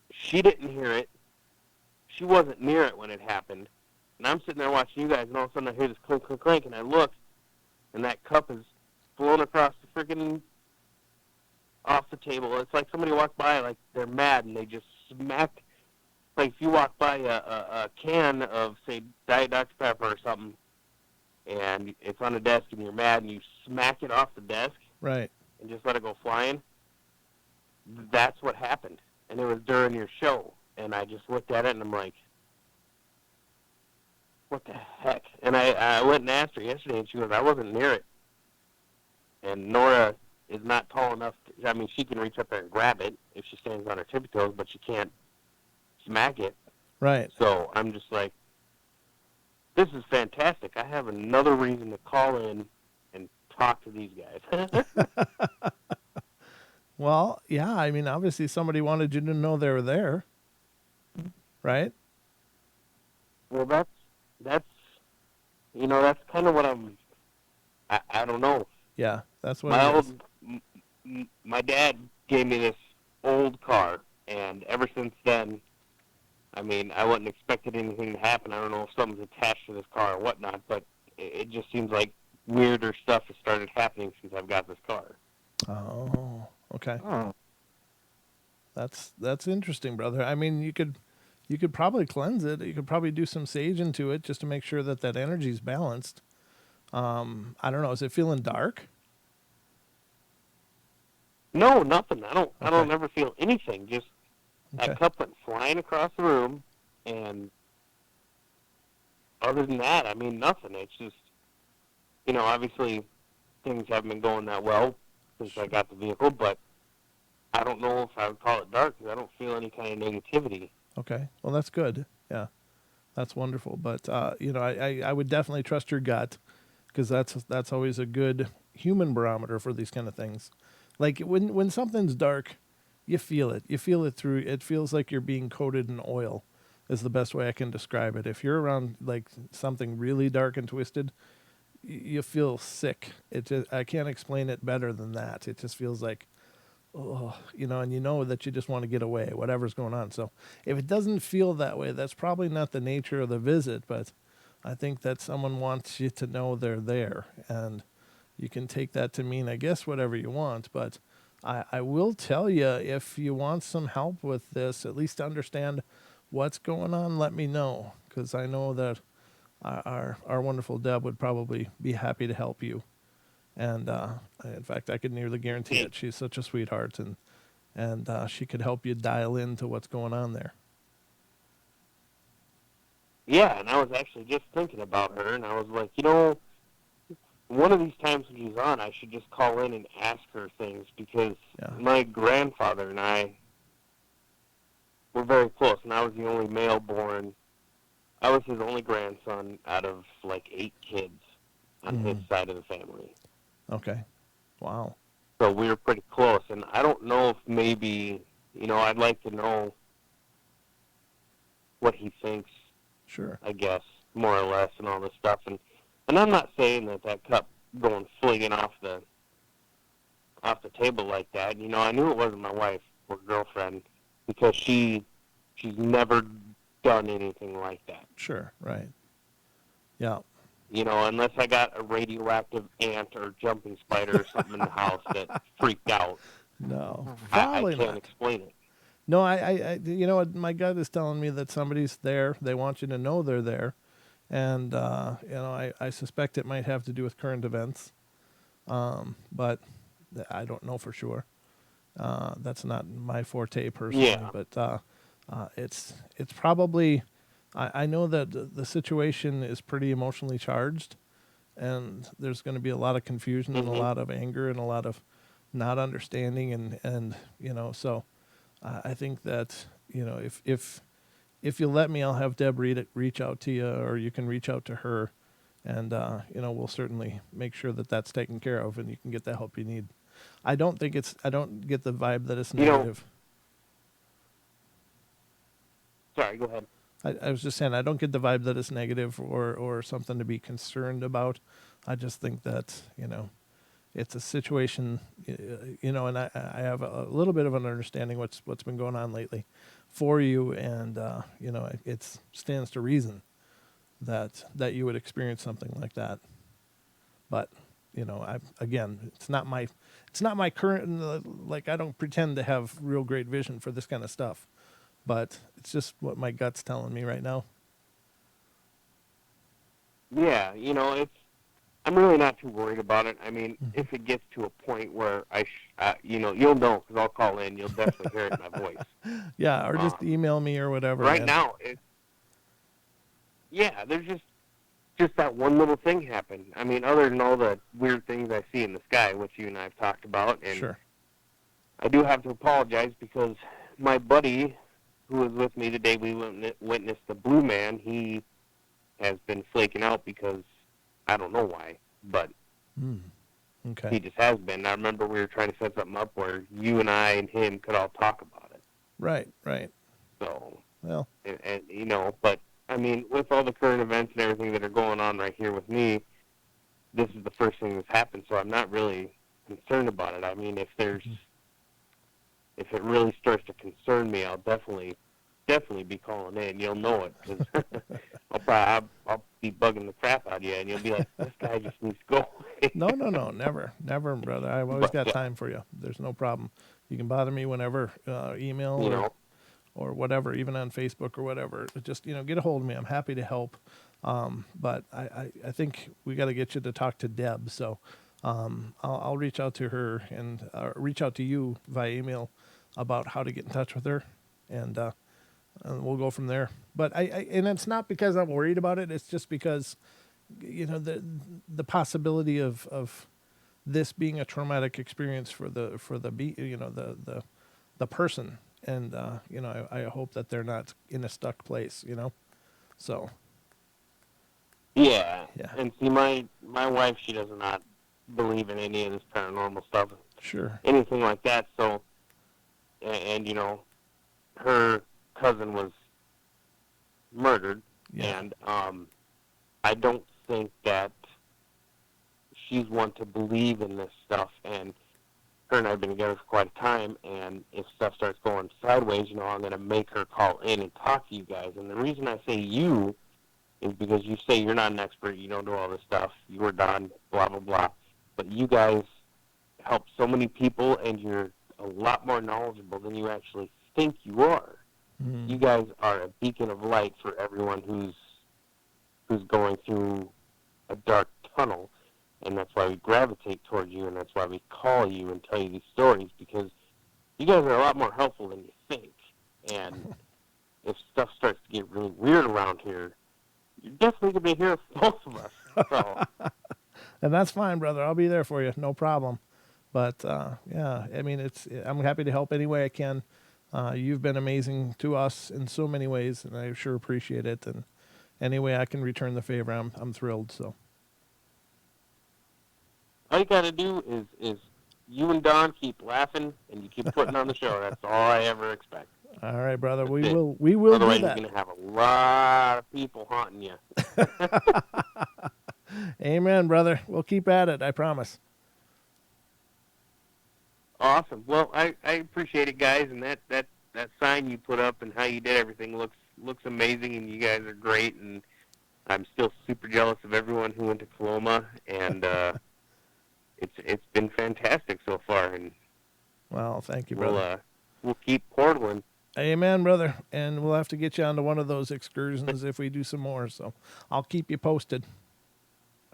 She didn't hear it. She wasn't near it when it happened. And I'm sitting there watching you guys, and all of a sudden I hear this clink, clink, clink, and I look, and that cup is blown across the freaking off the table. It's like somebody walked by, like they're mad, and they just smacked. Like if you walk by a can of, say, Diet Dr. Pepper or something, and it's on the desk, and you're mad, and you smack it off the desk, Right. and just let it go flying. That's what happened, and it was during your show. And I just looked at it, and I'm like, what the heck? And I went and asked her yesterday, and she goes, I wasn't near it. And Nora is not tall enough. I mean, she can reach up there and grab it if she stands on her tippy toes, but she can't smack it. Right. So I'm just like, this is fantastic. I have another reason to call in and talk to these guys. Well, yeah, I mean, obviously somebody wanted you to know they were there. Right? Well, that's that's kind of what I don't know. Yeah, that's what My dad gave me this old car, and ever since then, I mean, I wasn't expecting anything to happen. I don't know if something's attached to this car or whatnot, but it just seems like weirder stuff has started happening since I've got this car. Oh, okay. Oh, That's interesting, brother. I mean, you could probably cleanse it. You could probably do some sage into it just to make sure that energy's balanced. I don't know. Is it feeling dark? No, nothing. I don't Okay. ever feel anything. Just Okay. that cup went flying across the room, and other than that, I mean, nothing. It's just, obviously things haven't been going that well since I got the vehicle, but I don't know if I would call it dark because I don't feel any kind of negativity. Okay. Well, that's good. Yeah, that's wonderful. But I would definitely trust your gut, because that's always a good human barometer for these kind of things. Like when something's dark, you feel it. You feel it through. It feels like you're being coated in oil, is the best way I can describe it. If you're around like something really dark and twisted, you feel sick. I can't explain it better than that. It just feels like, oh, and you know that you just want to get away, whatever's going on. So if it doesn't feel that way, that's probably not the nature of the visit, but I think that someone wants you to know they're there, and you can take that to mean, I guess, whatever you want. But I will tell you, if you want some help with this, at least to understand what's going on, let me know, because I know that our wonderful Deb would probably be happy to help you. And in fact, I could nearly guarantee it. She's such a sweetheart, and and she could help you dial into what's going on there. Yeah, and I was actually just thinking about her, and I was like, one of these times when she's on, I should just call in and ask her things, because my grandfather and I were very close, and I was the only male born. I was his only grandson out of like 8 kids on his side of the family. Okay. Wow. So we were pretty close, and I don't know if maybe, I'd like to know what he thinks. Sure. I guess, more or less, and all this stuff. And I'm not saying that cup going flinging off the table like that. I knew it wasn't my wife or girlfriend, because she's never done anything like that. Sure. Right. Yeah. Unless I got a radioactive ant or jumping spider or something in the house that freaked out. No. I Probably can't not. explain it. No, I what my gut is telling me that somebody's there. They want you to know they're there, and I suspect it might have to do with current events, but I don't know for sure. That's not my forte personally, Yeah. but it's probably. I know that the situation is pretty emotionally charged, and there's going to be a lot of confusion and a lot of anger and a lot of not understanding, and so. I think that if you let me, I'll have Deb reach out to you, or you can reach out to her, and we'll certainly make sure that that's taken care of, and you can get the help you need. I don't get the vibe that it's negative. Sorry, go ahead. I was just saying I don't get the vibe that it's negative or something to be concerned about. I just think that it's a situation, and I have a little bit of an understanding what's been going on lately for you, and it stands to reason that you would experience something like that. But it's not my current, like, I don't pretend to have real great vision for this kind of stuff, but it's just what my gut's telling me right now. Yeah, I'm really not too worried about it. I mean, if it gets to a point where you'll know, because I'll call in. You'll definitely hear it in my voice. Yeah, or just email me or whatever. Right man. now, there's just that one little thing happened. I mean, other than all the weird things I see in the sky, which you and I have talked about, and Sure. I do have to apologize, because my buddy who was with me today, we witnessed the Blue Man. He has been flaking out because I don't know why, but Okay. he just has been. I remember we were trying to set something up where you and I and him could all talk about it. Right. So, Well, and but I mean, with all the current events and everything that are going on right here with me, this is the first thing that's happened, so I'm not really concerned about it. I mean, if it really starts to concern me, I'll definitely be calling in. You'll know it, because I'll be bugging the crap out of you, and you'll be like, this guy just needs to go away. No, never, brother. I've always got time for you. There's no problem. You can bother me whenever, email or whatever, even on Facebook or whatever. Just get a hold of me. I'm happy to help. But I think we got to get you to talk to Deb. So I'll reach out to her and reach out to you via email about how to get in touch with her, and we'll go from there. But and it's not because I'm worried about it. It's just because the possibility of this being a traumatic experience for the person, and I hope that they're not in a stuck place. So. Yeah. Yeah. And see, my wife, she does not believe in any of this paranormal stuff. Sure. Anything like that. So, and her cousin was murdered, Yeah. and I don't think that she's one to believe in this stuff. And her and I have been together for quite a time, and if stuff starts going sideways, I'm going to make her call in and talk to you guys. And the reason I say you is because you say you're not an expert, you don't do all this stuff, you were done, blah, blah, blah. But you guys help so many people, and you're a lot more knowledgeable than you actually think you are. Mm. You guys are a beacon of light for everyone who's going through a dark tunnel, and that's why we gravitate toward you, and that's why we call you and tell you these stories, because you guys are a lot more helpful than you think. And if stuff starts to get really weird around here, you're definitely going to be here for both of us. So, And that's fine, brother. I'll be there for you. No problem. But yeah, I mean, I'm happy to help any way I can. You've been amazing to us in so many ways, and I sure appreciate it. And any way I can return the favor, I'm thrilled. So all you got to do is you and Don keep laughing, and you keep putting on the show. That's all I ever expect. all right, brother. We That's it. will Otherwise, do that. you're going to have a lot of people haunting you. Amen, brother. We'll keep at it. I promise. Awesome. Well, I appreciate it, guys, and that sign you put up and how you did everything looks amazing, and you guys are great, and I'm still super jealous of everyone who went to Coloma, and it's been fantastic so far, and Well, thank you, brother. We'll keep portaling. Amen, brother. And we'll have to get you onto one of those excursions if we do some more. So I'll keep you posted.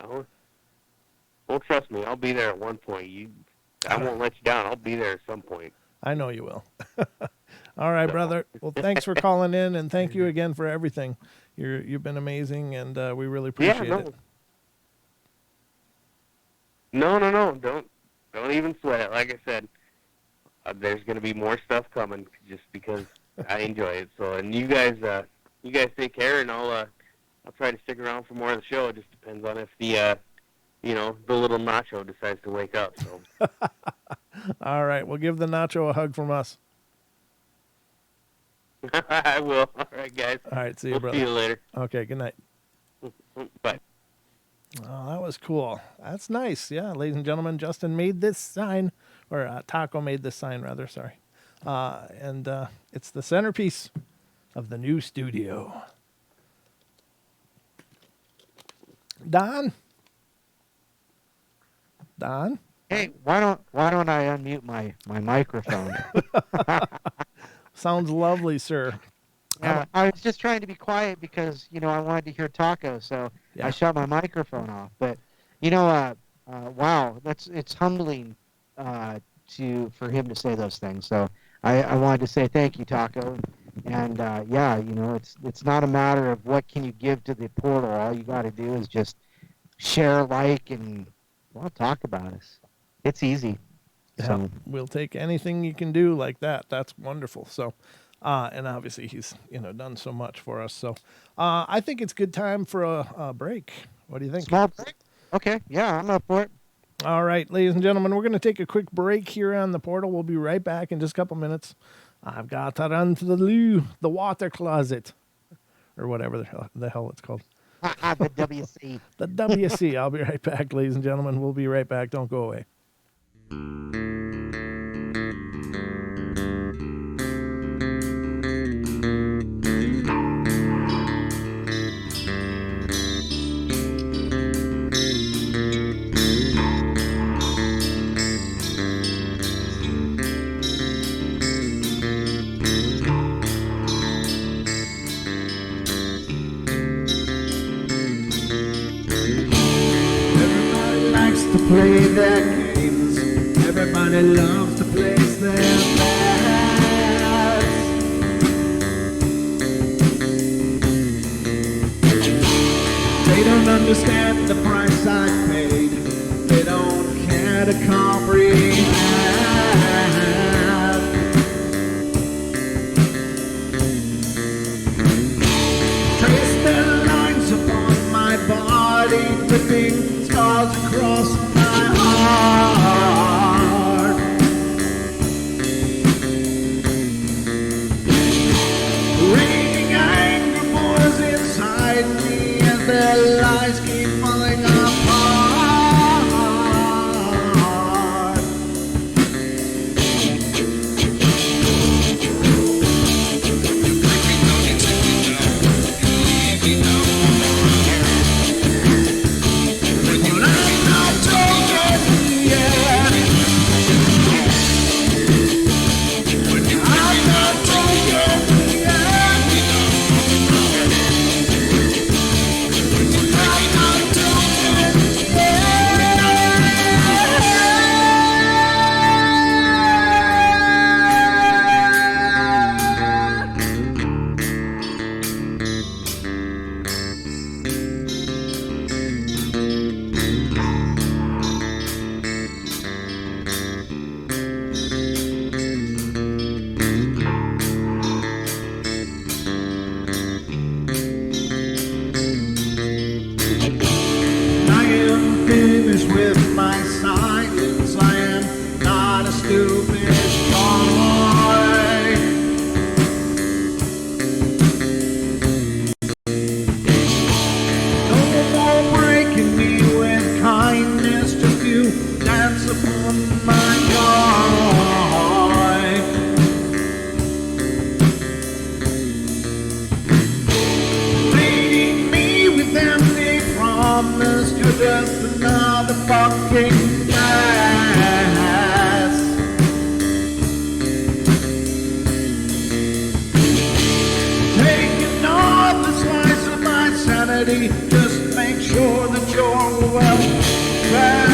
Oh, well, trust me, I'll be there at one point. I won't let you down. I'll be there at some point. I know you will. All right, brother. Well, thanks for calling in, and thank you again for everything. You've been amazing, and we really appreciate it. No. Don't even sweat it. Like I said, there's going to be more stuff coming just because I enjoy it. So, and you guys take care, and I'll try to stick around for more of the show. It just depends on if the little Nacho decides to wake up. So. All right. We'll give the Nacho a hug from us. I will. All right, guys. All right. See you, brother. See you later. Okay. Good night. Bye. Oh, that was cool. That's nice. Yeah, ladies and gentlemen, Justin made this sign, or Taco made this sign, rather. Sorry. And it's the centerpiece of the new studio. Don? Hey, why don't I unmute my microphone? Sounds lovely, sir. Yeah, I was just trying to be quiet because I wanted to hear Taco, so Yeah. I shut my microphone off. But wow, it's humbling for him to say those things. So I wanted to say thank you, Taco. And it's not a matter of what can you give to the portal. All you got to do is just share, like, and talk about us. It's easy. Yeah, So we'll take anything you can do like that. That's wonderful. So, and obviously he's done so much for us. So, I think it's good time for a break. What do you think? small break. Okay, yeah, I'm up for it. All right, ladies and gentlemen, we're going to take a quick break here on the portal. We'll be right back in just a couple minutes. I've got to run to the loo, the water closet, or whatever the hell it's called. The WC. The WC. I'll be right back, ladies and gentlemen. We'll be right back. Don't go away. Everybody likes to play their games. Everybody loves to place their bets. They don't understand the price I paid. They don't care to comprehend. Trace their lines upon my body, dripping scars across my heart. Raging anger pours inside me as their lies keep falling apart. just another fucking mask. Taking off the slice of my sanity, just make sure that you're well fed.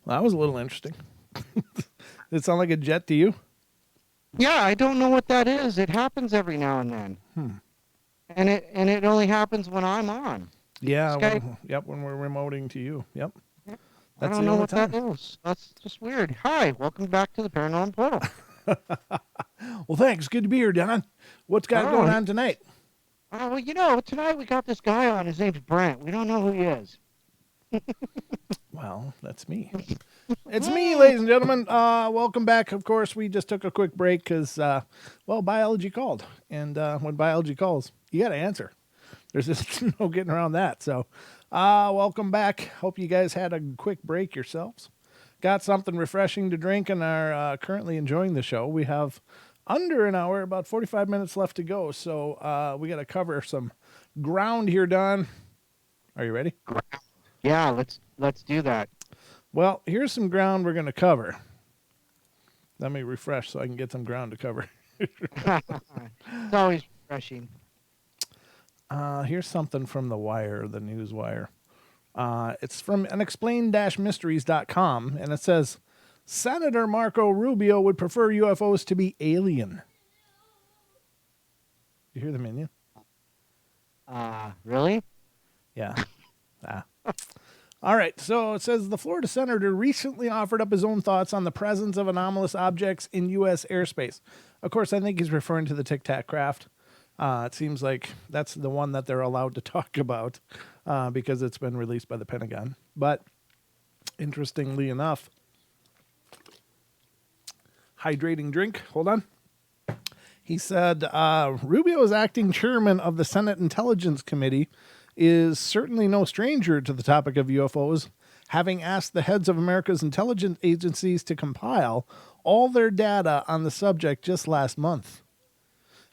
That was a little interesting. Did it sound like a jet to you? Yeah, I don't know what that is. It happens every now and then. And it only happens when I'm on. Yeah. Skype. Yep. When we're remoting to you. Yep. I That's don't the know only what time. that is. That's just weird. Hi, welcome back to the Paranormal Portal. Well, thanks. Good to be here, Don. What's got going on tonight? Well, you know, tonight we got this guy on. His name's Brent. We don't know who he is. Well, that's me. It's me, ladies and gentlemen. Welcome back. Of course, we just took a quick break because, well, biology called. And when biology calls, you got to answer. There's just no getting around that. So, welcome back. Hope you guys had a quick break yourselves. Got something refreshing to drink and are currently enjoying the show. We have under an hour, about 45 minutes left to go. So, we got to cover some ground here, Don. Are you ready? Yeah, let's do that. Well, here's some ground we're going to cover. Let me refresh so I can get some ground to cover. It's always refreshing. Here's something from the Wire, the News Wire. It's from unexplained-mysteries.com, and it says, Senator Marco Rubio would prefer UFOs to be alien. You hear the minion? Really? Yeah. All right, so it says the Florida senator recently offered up his own thoughts on the presence of anomalous objects in U.S. airspace. Of course, I think he's referring to the Tic Tac craft. It seems like that's the one that they're allowed to talk about because it's been released by the Pentagon. But interestingly enough, hydrating drink, hold on. He said Rubio is acting chairman of the Senate Intelligence Committee is certainly no stranger to the topic of UFOs, having asked the heads of America's intelligence agencies to compile all their data on the subject just last month.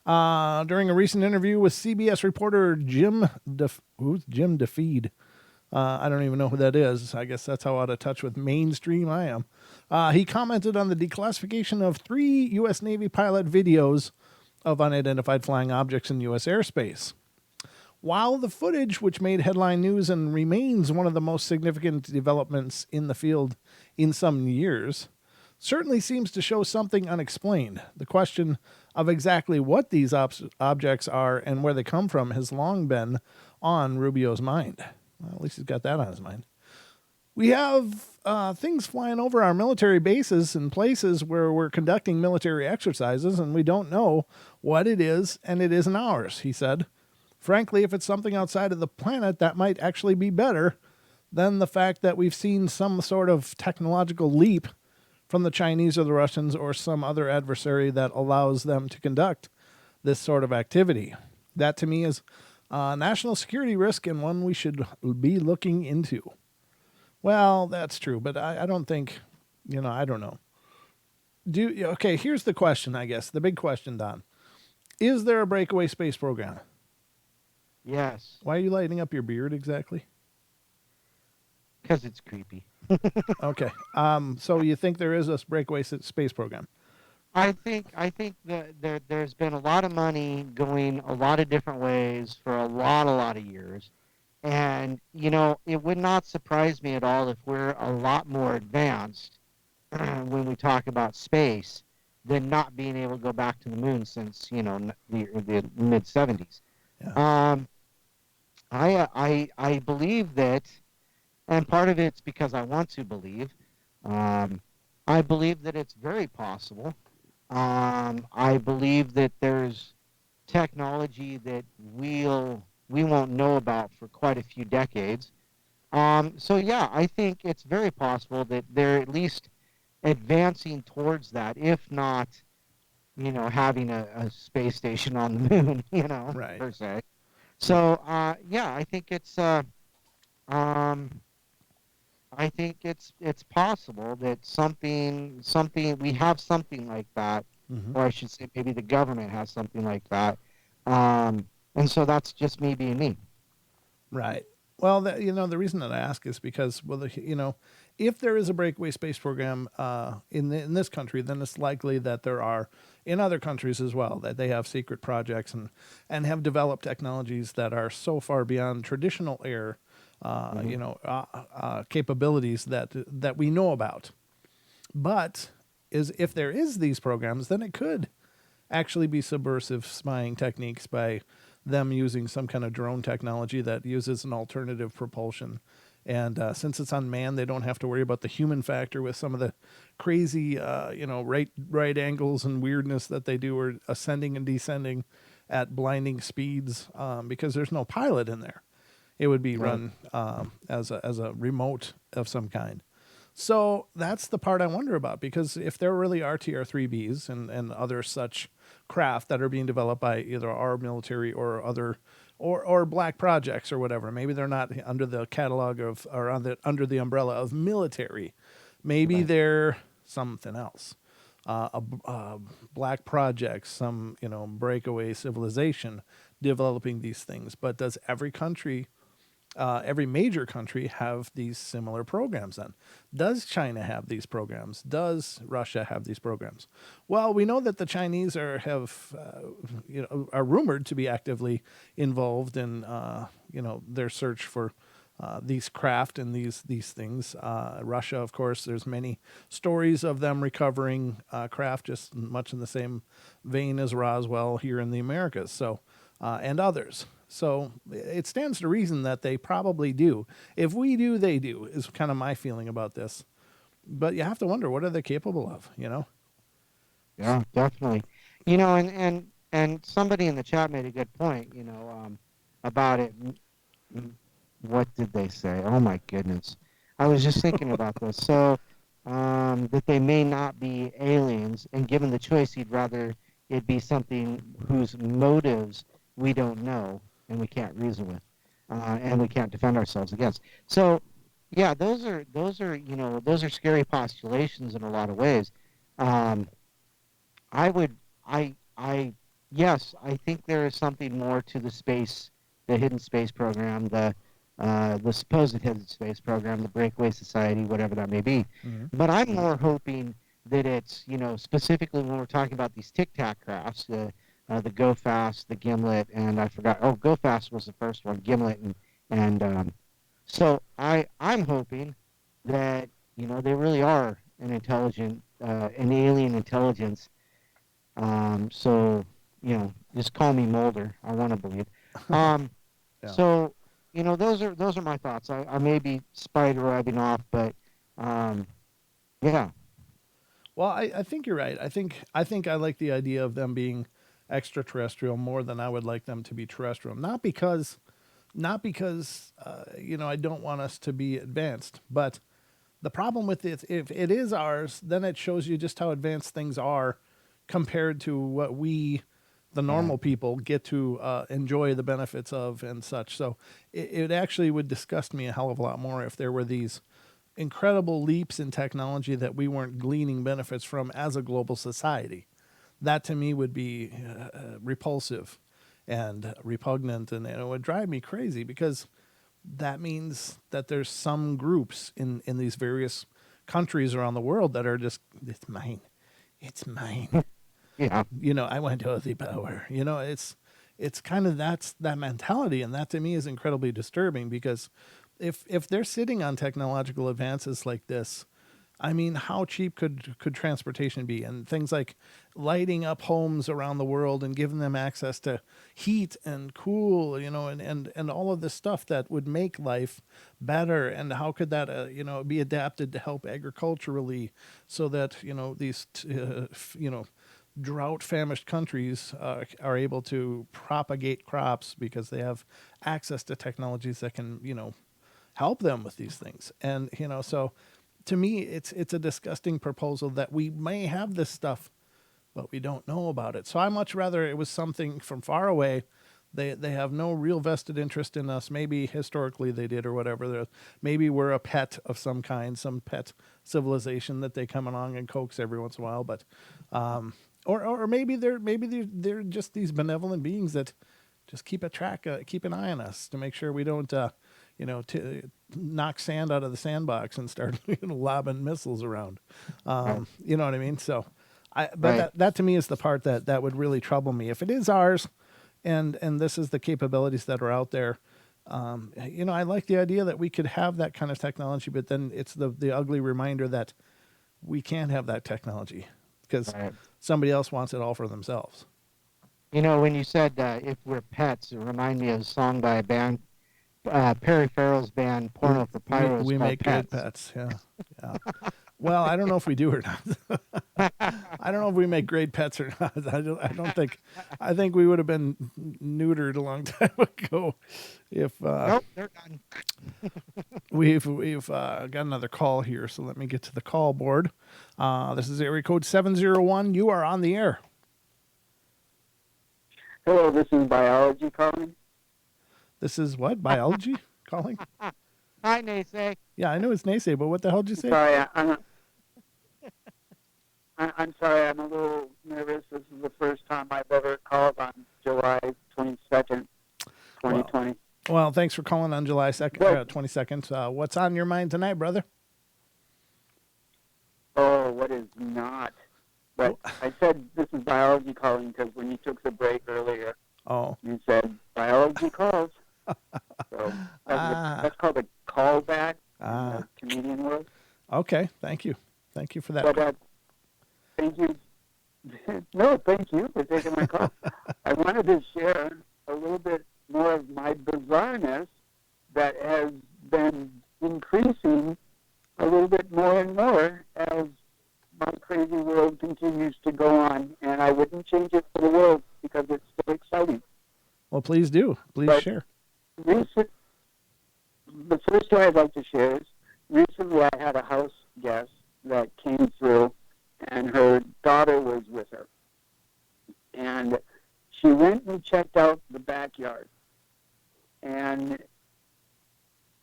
During a recent interview with CBS reporter Jim DeFeed, I don't even know who that is. I guess that's how out of touch with mainstream I am. He commented on the declassification of 3 U.S. Navy pilot videos of unidentified flying objects in U.S. airspace. While the footage, which made headline news and remains one of the most significant developments in the field in some years, certainly seems to show something unexplained. The question of exactly what these objects are and where they come from has long been on Rubio's mind. Well, at least he's got that on his mind. We have things flying over our military bases and places where we're conducting military exercises, and we don't know what it is, and it isn't ours, he said. Frankly, if it's something outside of the planet, that might actually be better than the fact that we've seen some sort of technological leap from the Chinese or the Russians or some other adversary that allows them to conduct this sort of activity. That, to me, is a national security risk and one we should be looking into. Well, that's true, but I don't think, I don't know. Okay, here's the question, I guess, the big question, Don. Is there a breakaway space program? Yes. Why are you lighting up your beard exactly? Because it's creepy. Okay. So you think there is a breakaway space program? I think that there's been a lot of money going a lot of different ways for a lot of years. And, it would not surprise me at all if we're a lot more advanced when we talk about space than not being able to go back to the moon since, the mid-'70s. Yeah. I believe that, and part of it's because I want to believe. Um, I believe that it's very possible. I believe that there's technology that we won't know about for quite a few decades. So yeah, I think it's very possible that they're at least advancing towards that, if not, having a space station on the moon, Right. per se. So yeah, um, I think it's possible that something we have something like that, Hmm. or I should say maybe the government has something like that. And so that's just me being me. Right. Well, the reason that I ask is because, well, if there is a breakaway space program in this country, then it's likely that there are in other countries as well, that they have secret projects and have developed technologies that are so far beyond traditional air, Mhm. capabilities that we know about. But if there is these programs, then it could actually be subversive spying techniques by them using some kind of drone technology that uses an alternative propulsion. And since it's unmanned, they don't have to worry about the human factor with some of the crazy, right angles and weirdness that they do, or ascending and descending at blinding speeds, because there's no pilot in there. It would be Right. run as a remote of some kind. So that's the part I wonder about, because if there really are TR-3Bs and other such craft that are being developed by either our military or other or black projects or whatever, maybe they're not under the catalog of or under the umbrella of military. Maybe Right. they're something else. Black projects, some breakaway civilization developing these things. But does every major country have these similar programs then? Does China have these programs? Does Russia have these programs? Well, we know that the Chinese are rumored to be actively involved in their search for these craft and these things. Russia, of course, there's many stories of them recovering craft, just much in the same vein as Roswell here in the Americas. So, and others. So it stands to reason that they probably do. If we do, they do, is kind of my feeling about this. But you have to wonder, what are they capable of? Yeah, definitely. And somebody in the chat made a good point, about it. Mm, What did they say? Oh my goodness. I was just thinking about this. So, that they may not be aliens, and given the choice, he'd rather it be something whose motives we don't know and we can't reason with, and we can't defend ourselves against. So, yeah, those are scary postulations in a lot of ways. Um, I would, I, yes, I think there is something more to the hidden space program, the supposed hidden space program, the breakaway society, whatever that may be. Mm-hmm. But I'm more hoping that it's, specifically when we're talking about these Tic Tac crafts, the Go Fast, the Gimlet, and I forgot. Oh, Go Fast was the first one, Gimlet, and so I'm hoping that they really are an alien intelligence, so, just call me Mulder. I want to believe. Um, Yeah. so, those are my thoughts. I may be spider webbing off, but um, yeah, Well, I think you're right. I think I like the idea of them being extraterrestrial more than I would like them to be terrestrial. Not because I don't want us to be advanced, but the problem with it, if it is ours, then it shows you just how advanced things are compared to what we, the yeah, normal people, get to enjoy the benefits of and such. So it actually would disgust me a hell of a lot more if there were these incredible leaps in technology that we weren't gleaning benefits from as a global society. That to me would be repulsive and repugnant, and it would drive me crazy, because that means that there's some groups in these various countries around the world that are just, it's mine, it's mine. yeah, I want to the power. It's kind of that mentality, and that to me is incredibly disturbing, because if they're sitting on technological advances like this, I mean, how cheap could transportation be? And things like lighting up homes around the world and giving them access to heat and cool, and all of this stuff that would make life better. And how could that, be adapted to help agriculturally so that, these, drought famished countries are able to propagate crops because they have access to technologies that can, help them with these things. And, so to me, it's a disgusting proposal that we may have this stuff, but we don't know about it. So I much rather it was something from far away. They have no real vested interest in us. Maybe historically they did or whatever. Maybe we're a pet of some kind, some pet civilization that they come along and coax every once in a while. But, or maybe they're just these benevolent beings that just keep an eye on us to make sure we don't, knock sand out of the sandbox and start lobbing missiles around. You know what I mean? So, that to me is the part that would really trouble me. If it is ours, and this is the capabilities that are out there, I like the idea that we could have that kind of technology, but then it's the ugly reminder that we can't have that technology because somebody else wants it all for themselves. When you said if we're pets, it reminded me of a song by a band, Perry Farrell's band, Porno for Pyros. We make good pets, yeah. Well, I don't know if we do or not. I don't know if we make great pets or not. I don't think. I think we would have been neutered a long time ago. If nope, they're done. we've got another call here, so let me get to the call board. This is area code 701. You are on the air. Hello, this is biology calling. This is what? Biology calling? Hi, Naysay. Yeah, I know it's Naysay, but what the hell did you say? Sorry, I'm sorry, I'm a little nervous. This is the first time I've ever called on July 22nd, 2020. Well, thanks for calling on July 2nd, 22nd. What's on your mind tonight, brother? Oh, what is not? But I said this is biology calling because when you took the break earlier, you said biology calls. So that's called a callback in the comedian world. Okay, thank you. Thank you for that. But, thank you. No, thank you for taking my call. I wanted to share a little bit more of my bizarreness that has been increasing a little bit more and more as my crazy world continues to go on, and I wouldn't change it for the world because it's so exciting. Well, please do. Please share. The first story I'd like to share is recently I had a house guest that came through, and her daughter was with her. And she went and checked out the backyard. And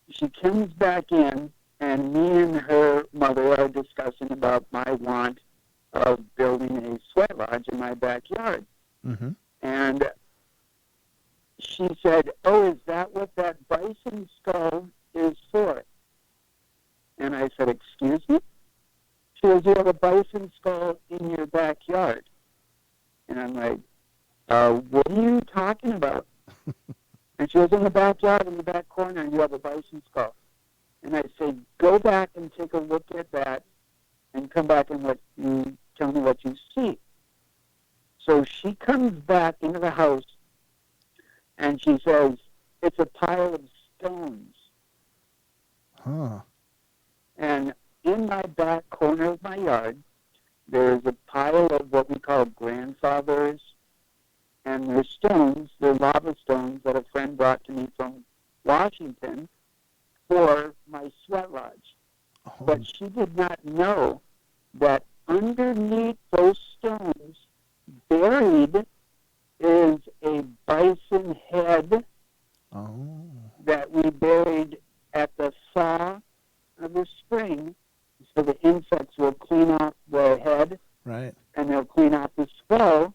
she comes back in, and me and her mother are discussing about my want of building a sweat lodge in my backyard. Mm-hmm. And she said, "Oh, is that what that bison skull is for?" And I said, "Excuse me?" She goes, "You have a bison skull in your backyard." And I'm like, "What are you talking about?" And she goes, "In the backyard, in the back corner, you have a bison skull." And I say, "Go back and take a look at that and come back and tell me what you see." So she comes back into the house and she says, "It's a pile of stones." Huh. And in my back corner of my yard, there's a pile of what we call grandfathers, and they're stones, they're lava stones that a friend brought to me from Washington for my sweat lodge. Oh. But she did not know that underneath those stones, buried, is a bison head that we buried at the thaw of the spring, so the insects will clean off the head, right, and they'll clean off the skull.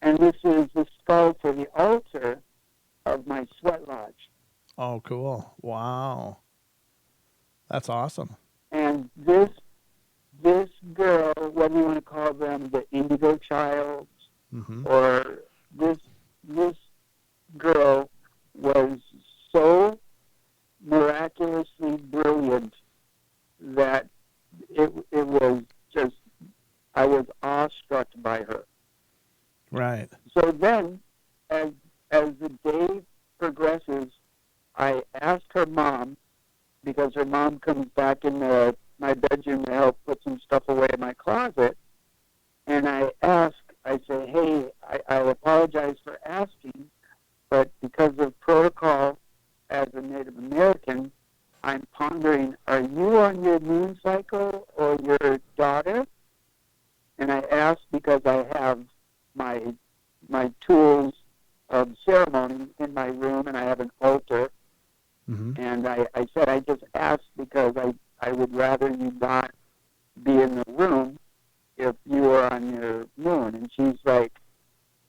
And this is the skull for the altar of my sweat lodge. Oh, cool. Wow. That's awesome. And this girl, whether you want to call them the indigo child, or this girl was so miraculously brilliant that it was just, I was awestruck by her. Right. So then, as the day progresses, I asked her mom, because her mom comes back in my bedroom to help put some stuff away in my closet, and I say, hey, I apologize for asking, but because of protocol as a Native American, I'm pondering, are you on your moon cycle or your daughter? And I ask because I have my tools of ceremony in my room, and I have an altar. Mm-hmm. And I said, I just asked because I would rather you not be in the room if you were on your moon. And she's like,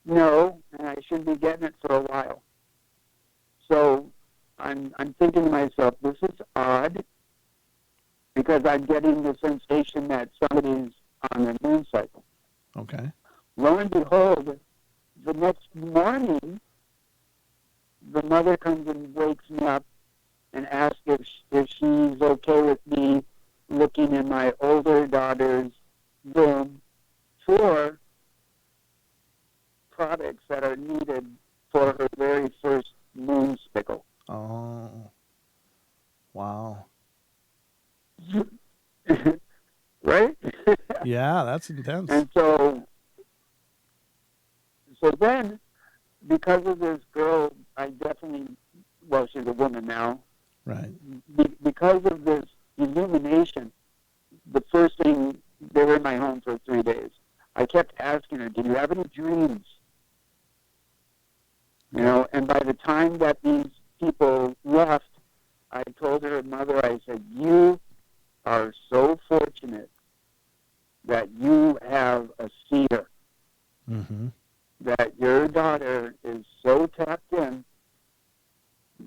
no, and I shouldn't be getting it for a while. So I'm thinking to myself, this is odd, because I'm getting the sensation that somebody's on their moon cycle. Okay. Lo and behold, the next morning, the mother comes and wakes me up and asks if she's okay with me looking in my older daughter's room for products that are needed for her very first moon spickle. Oh. Wow. Right? Yeah, that's intense. And so then, because of this girl, I definitely, well, she's a woman now. Right. Because of this illumination, the first thing, they were in my home for 3 days. I kept asking her, do you have any dreams? You know, and by the time that these people left, I told her mother, I said, you are so fortunate that you have a seer, Mm-hmm. that your daughter is so tapped in,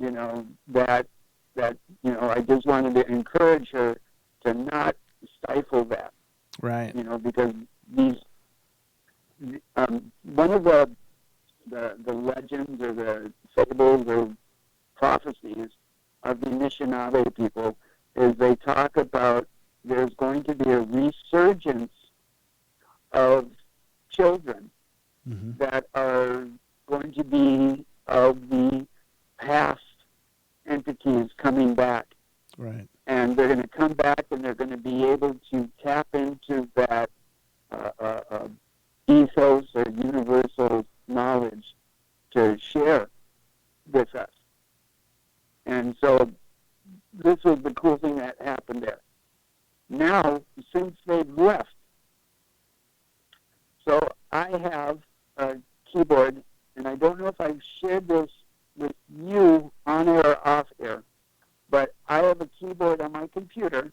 you know, that you know, I just wanted to encourage her to not stifle that, Right. you know, because these, one of the legends or the fables or prophecies of the Anishinaabe people is they talk about there's going to be a resurgence of children Mm-hmm. that are going to be of the past ethnies coming back. Right. And they're going to come back and they're going to be able to tap into that ethos or universal knowledge to share with us. And so this was the cool thing that happened there. Now, since they've left, so I have a keyboard, and I don't know if I've shared this with you on air or off air, but I have a keyboard on my computer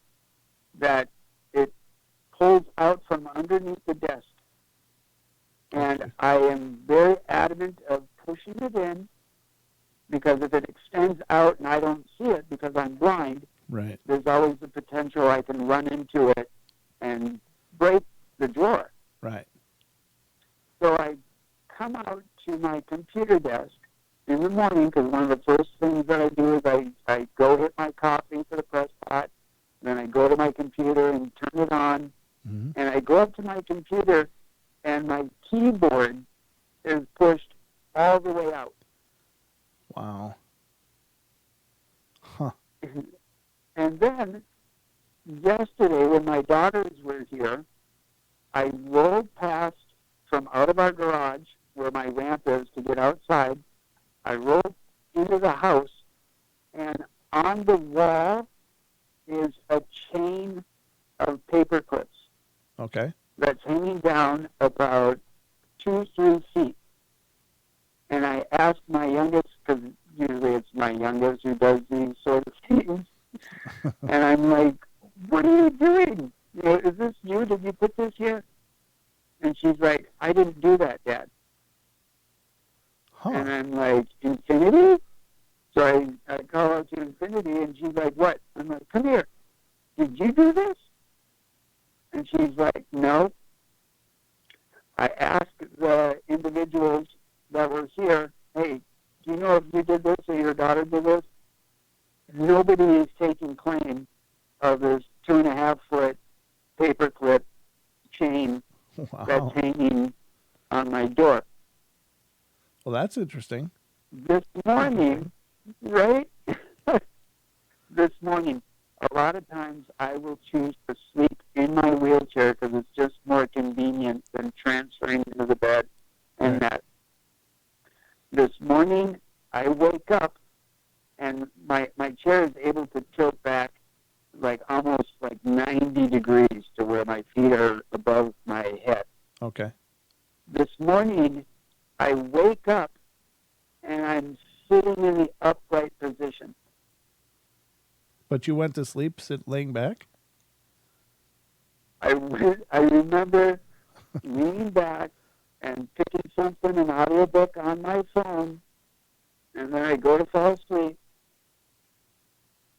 that it pulls out from underneath the desk. And Okay. I am very adamant of pushing it in, because if it extends out and I don't see it because I'm blind, Right. there's always the potential I can run into it and break the drawer. Right. So I come out to my computer desk in the morning, because one of the first things that I do is I go hit my coffee for the press pot, then I go to my computer and turn it on, Mm-hmm. and I go up to my computer, and my keyboard is pushed all the way out. Wow. Huh. And then, yesterday, when my daughters were here, I rolled past from out of our garage, where my ramp is to get outside. I rolled into the house, and on the wall is a chain of paper clips Okay. that's hanging down about 2-3 feet. And I asked my youngest, because usually it's my youngest who does these sort of things, and I'm like, what are you doing? You know, is this you? Did you put this here? And she's like, I didn't do that, Dad. Huh. And I'm like, Infinity? So I call out to Infinity, and she's like, what? I'm like, come here. Did you do this? And she's like, no. I asked the individuals that were here, hey, do you know if you did this or your daughter did this? Nobody is taking claim of this 2.5-foot Well, that's interesting. This morning, right? This morning, a lot of times I will choose to sleep in my wheelchair because it's just more convenient than transferring into the bed and Right. that. This morning, I woke up and my chair is able to tilt back like almost like 90 degrees to where my feet are above my head. Okay. This morning, I wake up and I'm sitting in the upright position. But you went to sleep laying back? I remember leaning back and picking something, an audiobook on my phone, and then I go to fall asleep.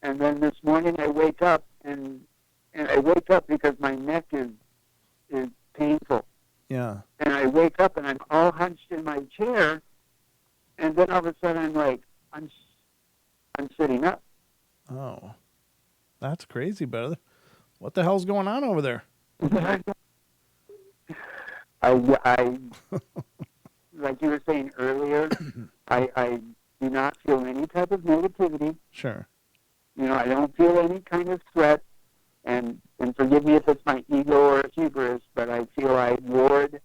And then this morning I wake up, and I wake up because my neck is painful. Yeah. And I wake up and I'm all hunched in my chair, and then all of a sudden I'm like, I'm sitting up. Oh. That's crazy, brother. What the hell's going on over there? I like you were saying earlier, I do not feel any type of negativity. Sure. You know, I don't feel any kind of threat, and forgive me if it's my ego or hubris, but I feel I ward,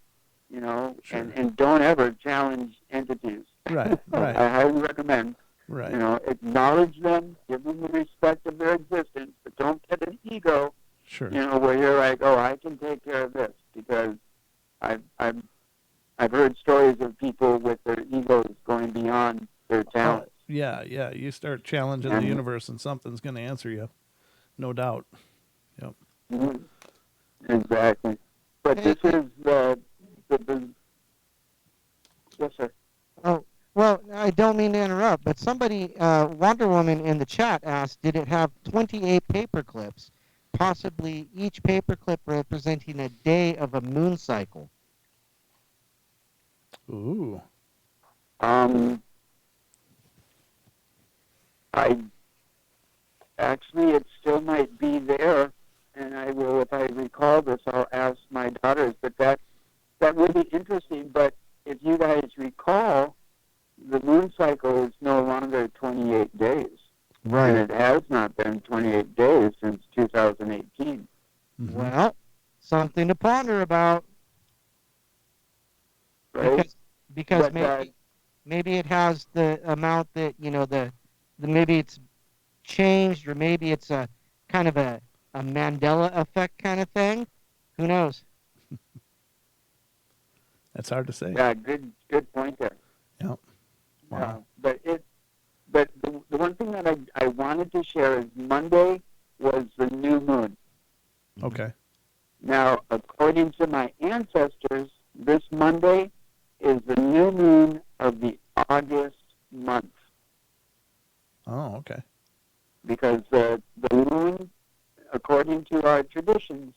you know, Sure. and don't ever challenge entities. Right, right. I highly recommend, Right. you know, acknowledge them, give them the respect of their existence, but don't get an ego, Sure. you know, where you're like, oh, I can take care of this, because I've heard stories of people with their egos going beyond their talents. Yeah, yeah. You start challenging the universe and something's going to answer you. No doubt. Yep. Mhm. Exactly. But Hey, this is the yes, sir. Oh, well, I don't mean to interrupt, but somebody, Wonder Woman in the chat asked, did it have 28 paper clips, possibly each paper clip representing a day of a moon cycle? Ooh. I actually it still might be there, and I will, if I recall this, I'll ask my daughters. But that would be interesting. But if you guys recall, the moon cycle is no longer 28 days. And it has not been 28 days since 2018. Mhm. Well, something to ponder about. Right? Because But, maybe it has the amount that, you know, the maybe it's changed, or maybe it's a kind of a Mandela effect kind of thing. Who knows? That's hard to say. yeah, good point there. Yep. Wow. But the one thing that I wanted to share is Monday was the new moon. Okay. Now, according to my ancestors, this Monday is the new moon of the August month, Oh, okay. because the moon, according to our traditions,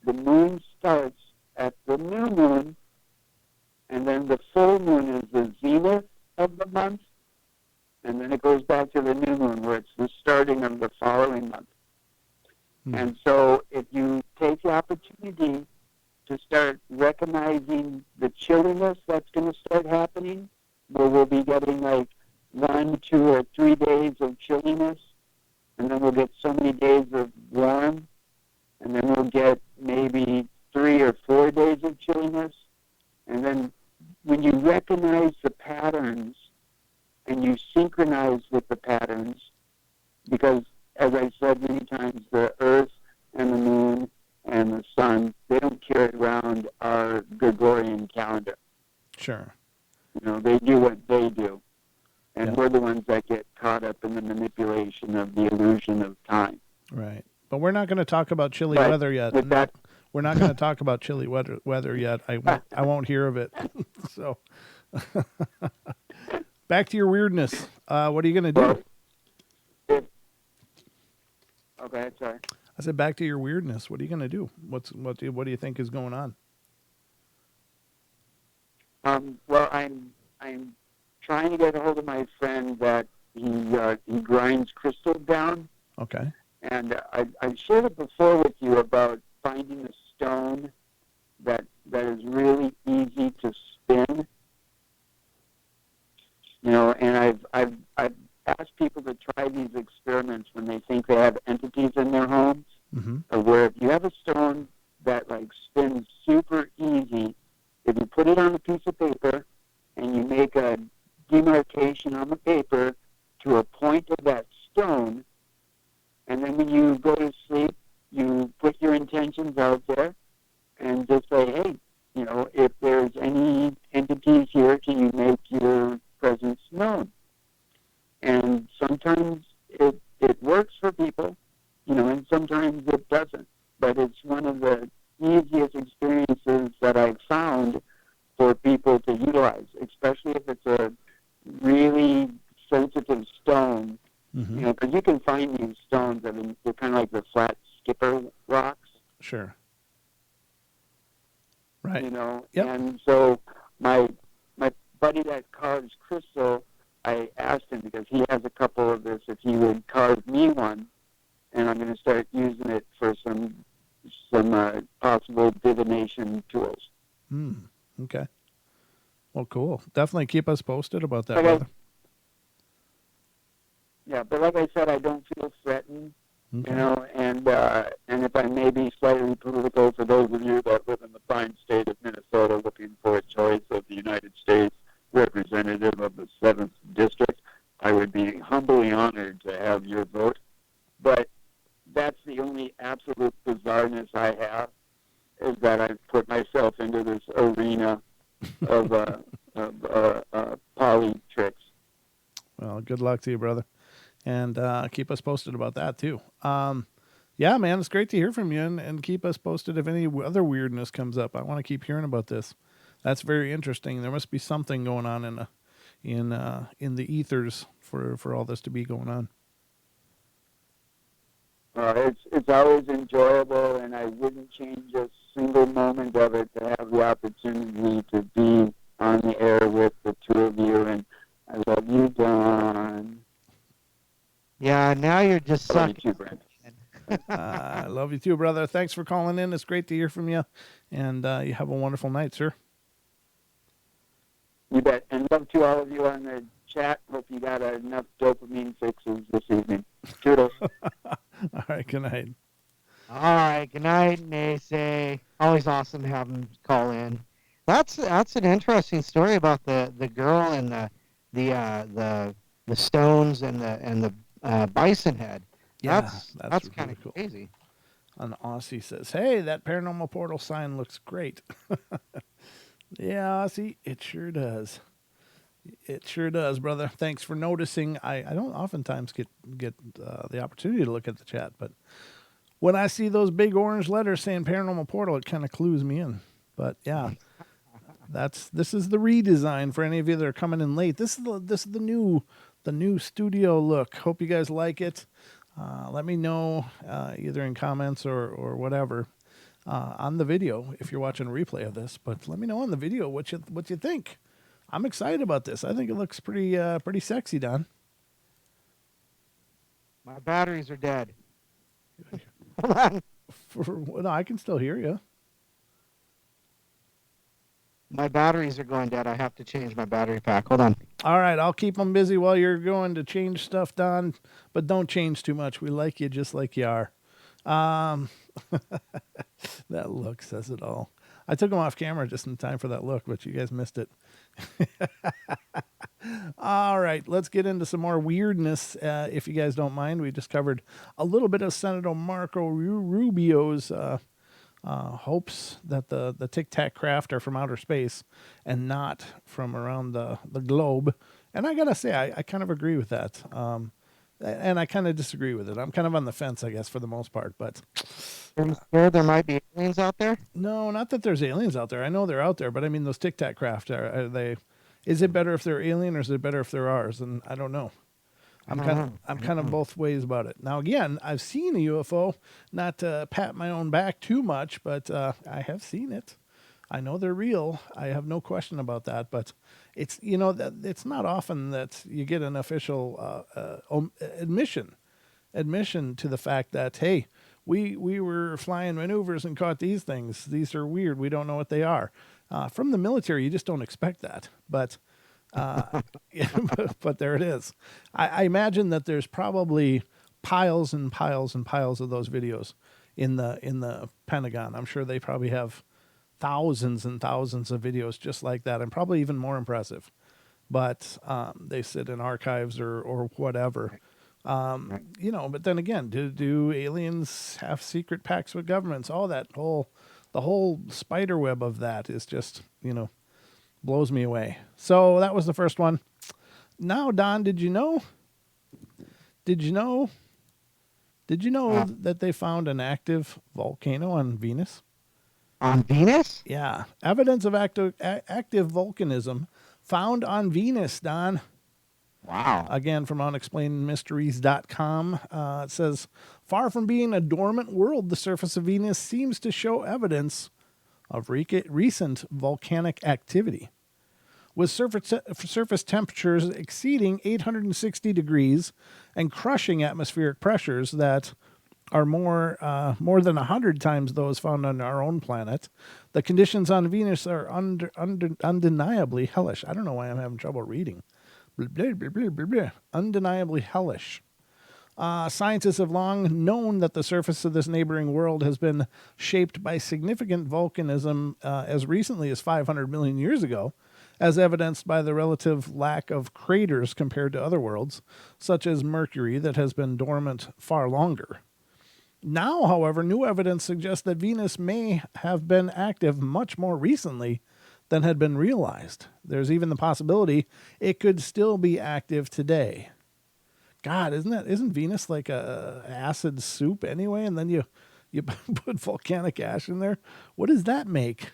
the moon starts at the new moon, and then the full moon is the zenith of the month, and then it goes back to the new moon, where it's the starting of the following month. Hmm. And so if you take the opportunity to start recognizing the chilliness that's going to start happening, where we'll be getting like 1, 2, or 3 days of chilliness, and then we'll get so many days of warm, and then we'll get maybe 3 or 4 days of chilliness. And then when you recognize the patterns and you synchronize with the patterns, because as I said many times, the earth and the moon and the sun, they don't carry around our Gregorian calendar. Sure. You know, they do what they do. And Yeah. we're the ones that get caught up in the manipulation of the illusion of time. Right. But we're not going to talk about chilly But weather yet. with that- We're not going to talk about chilly weather yet. I won't hear of it. So back to your weirdness. What are you going to do? Okay, sorry. I said back to your weirdness. What are you going to do? What do you think is going on? Well, I'm trying to get a hold of my friend that he grinds crystal down, Okay. and I've shared it before with you about finding a stone that is really easy to spin. And I've asked people to try these experiments when they think they have entities in their homes, where if you have a stone that like spins super easy, if you put it on a piece of paper and you make a demarcation on the paper to a point of that stone, and then when you go to sleep, you put your intentions out there and just say, hey, if there's any entities here, can you make your presence known? And sometimes it works for people, and sometimes it doesn't. But it's one of the easiest experiences that I've found for people to utilize, especially if it's a really sensitive stone. Because you can find these stones, they're kind of like the flat skipper rocks. Sure. Right. Yep. And so my buddy that carves crystal, I asked him, because he has a couple of this, if he would carve me one, and I'm going to start using it for some possible divination tools. Okay. Well, cool. Definitely keep us posted about that, Okay. brother. Yeah, but like I said, I don't feel threatened, Okay. and if I may be slightly political, for those of you that live in the fine state of Minnesota looking for a choice of the United States representative of the 7th District, I would be humbly honored to have your vote. But that's the only absolute bizarreness I have, is that I've put myself into this arena of poly tricks. Well, good luck to you, brother. And keep us posted about that, too. Yeah, man, it's great to hear from you, and keep us posted if any other weirdness comes up. I want to keep hearing about this. That's very interesting. There must be something going on in the ethers for all this to be going on. It's always enjoyable, and I wouldn't change a single moment of it to have the opportunity to be on the air with the two of you. And I love you, Don. Yeah, now you're just I love you sucking. too, Brent. I love you too, brother. Thanks for calling in. It's great to hear from you, and you have a wonderful night, sir. You bet. And love to all of you on the chat. Hope you got enough dopamine fixes this evening. Toodles. All right, good night. All right, good night, Nace. Always awesome to have him call in. That's an interesting story about the girl and the stones and the bison head. Yeah, That's really kind of cool. crazy. An Aussie says, "Hey, that Paranormal Portal sign looks great." Yeah, Aussie, it sure does. It sure does, brother. Thanks for noticing. I don't oftentimes get the opportunity to look at the chat, but when I see those big orange letters saying Paranormal Portal, it kind of clues me in. But yeah, this is the redesign for any of you that are coming in late. This is the new studio look. Hope you guys like it. Let me know either in comments or whatever on the video if you're watching a replay of this. But let me know on the video what you think. I'm excited about this. I think it looks pretty sexy, Don. My batteries are dead. Hold on. No, I can still hear you. My batteries are going dead. I have to change my battery pack. Hold on. All right, I'll keep them busy while you're going to change stuff, Don. But don't change too much. We like you just like you are. That look says it all. I took them off camera just in time for that look, but you guys missed it. All right, let's get into some more weirdness, if you guys don't mind. We just covered a little bit of Senator Marco Rubio's hopes that the Tic Tac craft are from outer space and not from around the globe. And I gotta say, I kind of agree with that. And I kind of disagree with it. I'm kind of on the fence, I guess, for the most part. But Are you sure there might be aliens out there? no, not that there's aliens out there. I know they're out there, but I mean, those Tic Tac craft, are they? Is it better if they're alien or is it better if they're ours? And I don't know. I'm kind of both ways about it. Now, again, I've seen a UFO, not to pat my own back too much, but I have seen it. I know they're real. I have no question about that. But it's, it's not often that you get an official admission to the fact that, hey, we were flying maneuvers and caught these things. These are weird. We don't know what they are. From the military, you just don't expect that. But Yeah, but there it is. I imagine that there's probably piles and piles and piles of those videos in the Pentagon. I'm sure they probably have thousands and thousands of videos just like that, and probably even more impressive. But they sit in archives or whatever. Right. But then again, do aliens have secret pacts with governments? All that the whole spider web of that is just, blows me away. So that was the first one. Now, Don, did you know that they found an active volcano on Venus? On Venus? Yeah, evidence of active volcanism found on Venus, Don. Wow. Again, from unexplainedmysteries.com. It says, far from being a dormant world, the surface of Venus seems to show evidence of recent volcanic activity. With surface temperatures exceeding 860 degrees and crushing atmospheric pressures that are more than 100 times those found on our own planet, the conditions on Venus are undeniably hellish. I don't know why I'm having trouble reading. Blah, blah, blah, blah, blah, blah. Undeniably hellish. Scientists have long known that the surface of this neighboring world has been shaped by significant volcanism as recently as 500 million years ago, as evidenced by the relative lack of craters compared to other worlds, such as Mercury, that has been dormant far longer. Now, however, new evidence suggests that Venus may have been active much more recently than had been realized. There's even the possibility it could still be active today. God, isn't Venus like a acid soup anyway? And then you put volcanic ash in there. What does that make?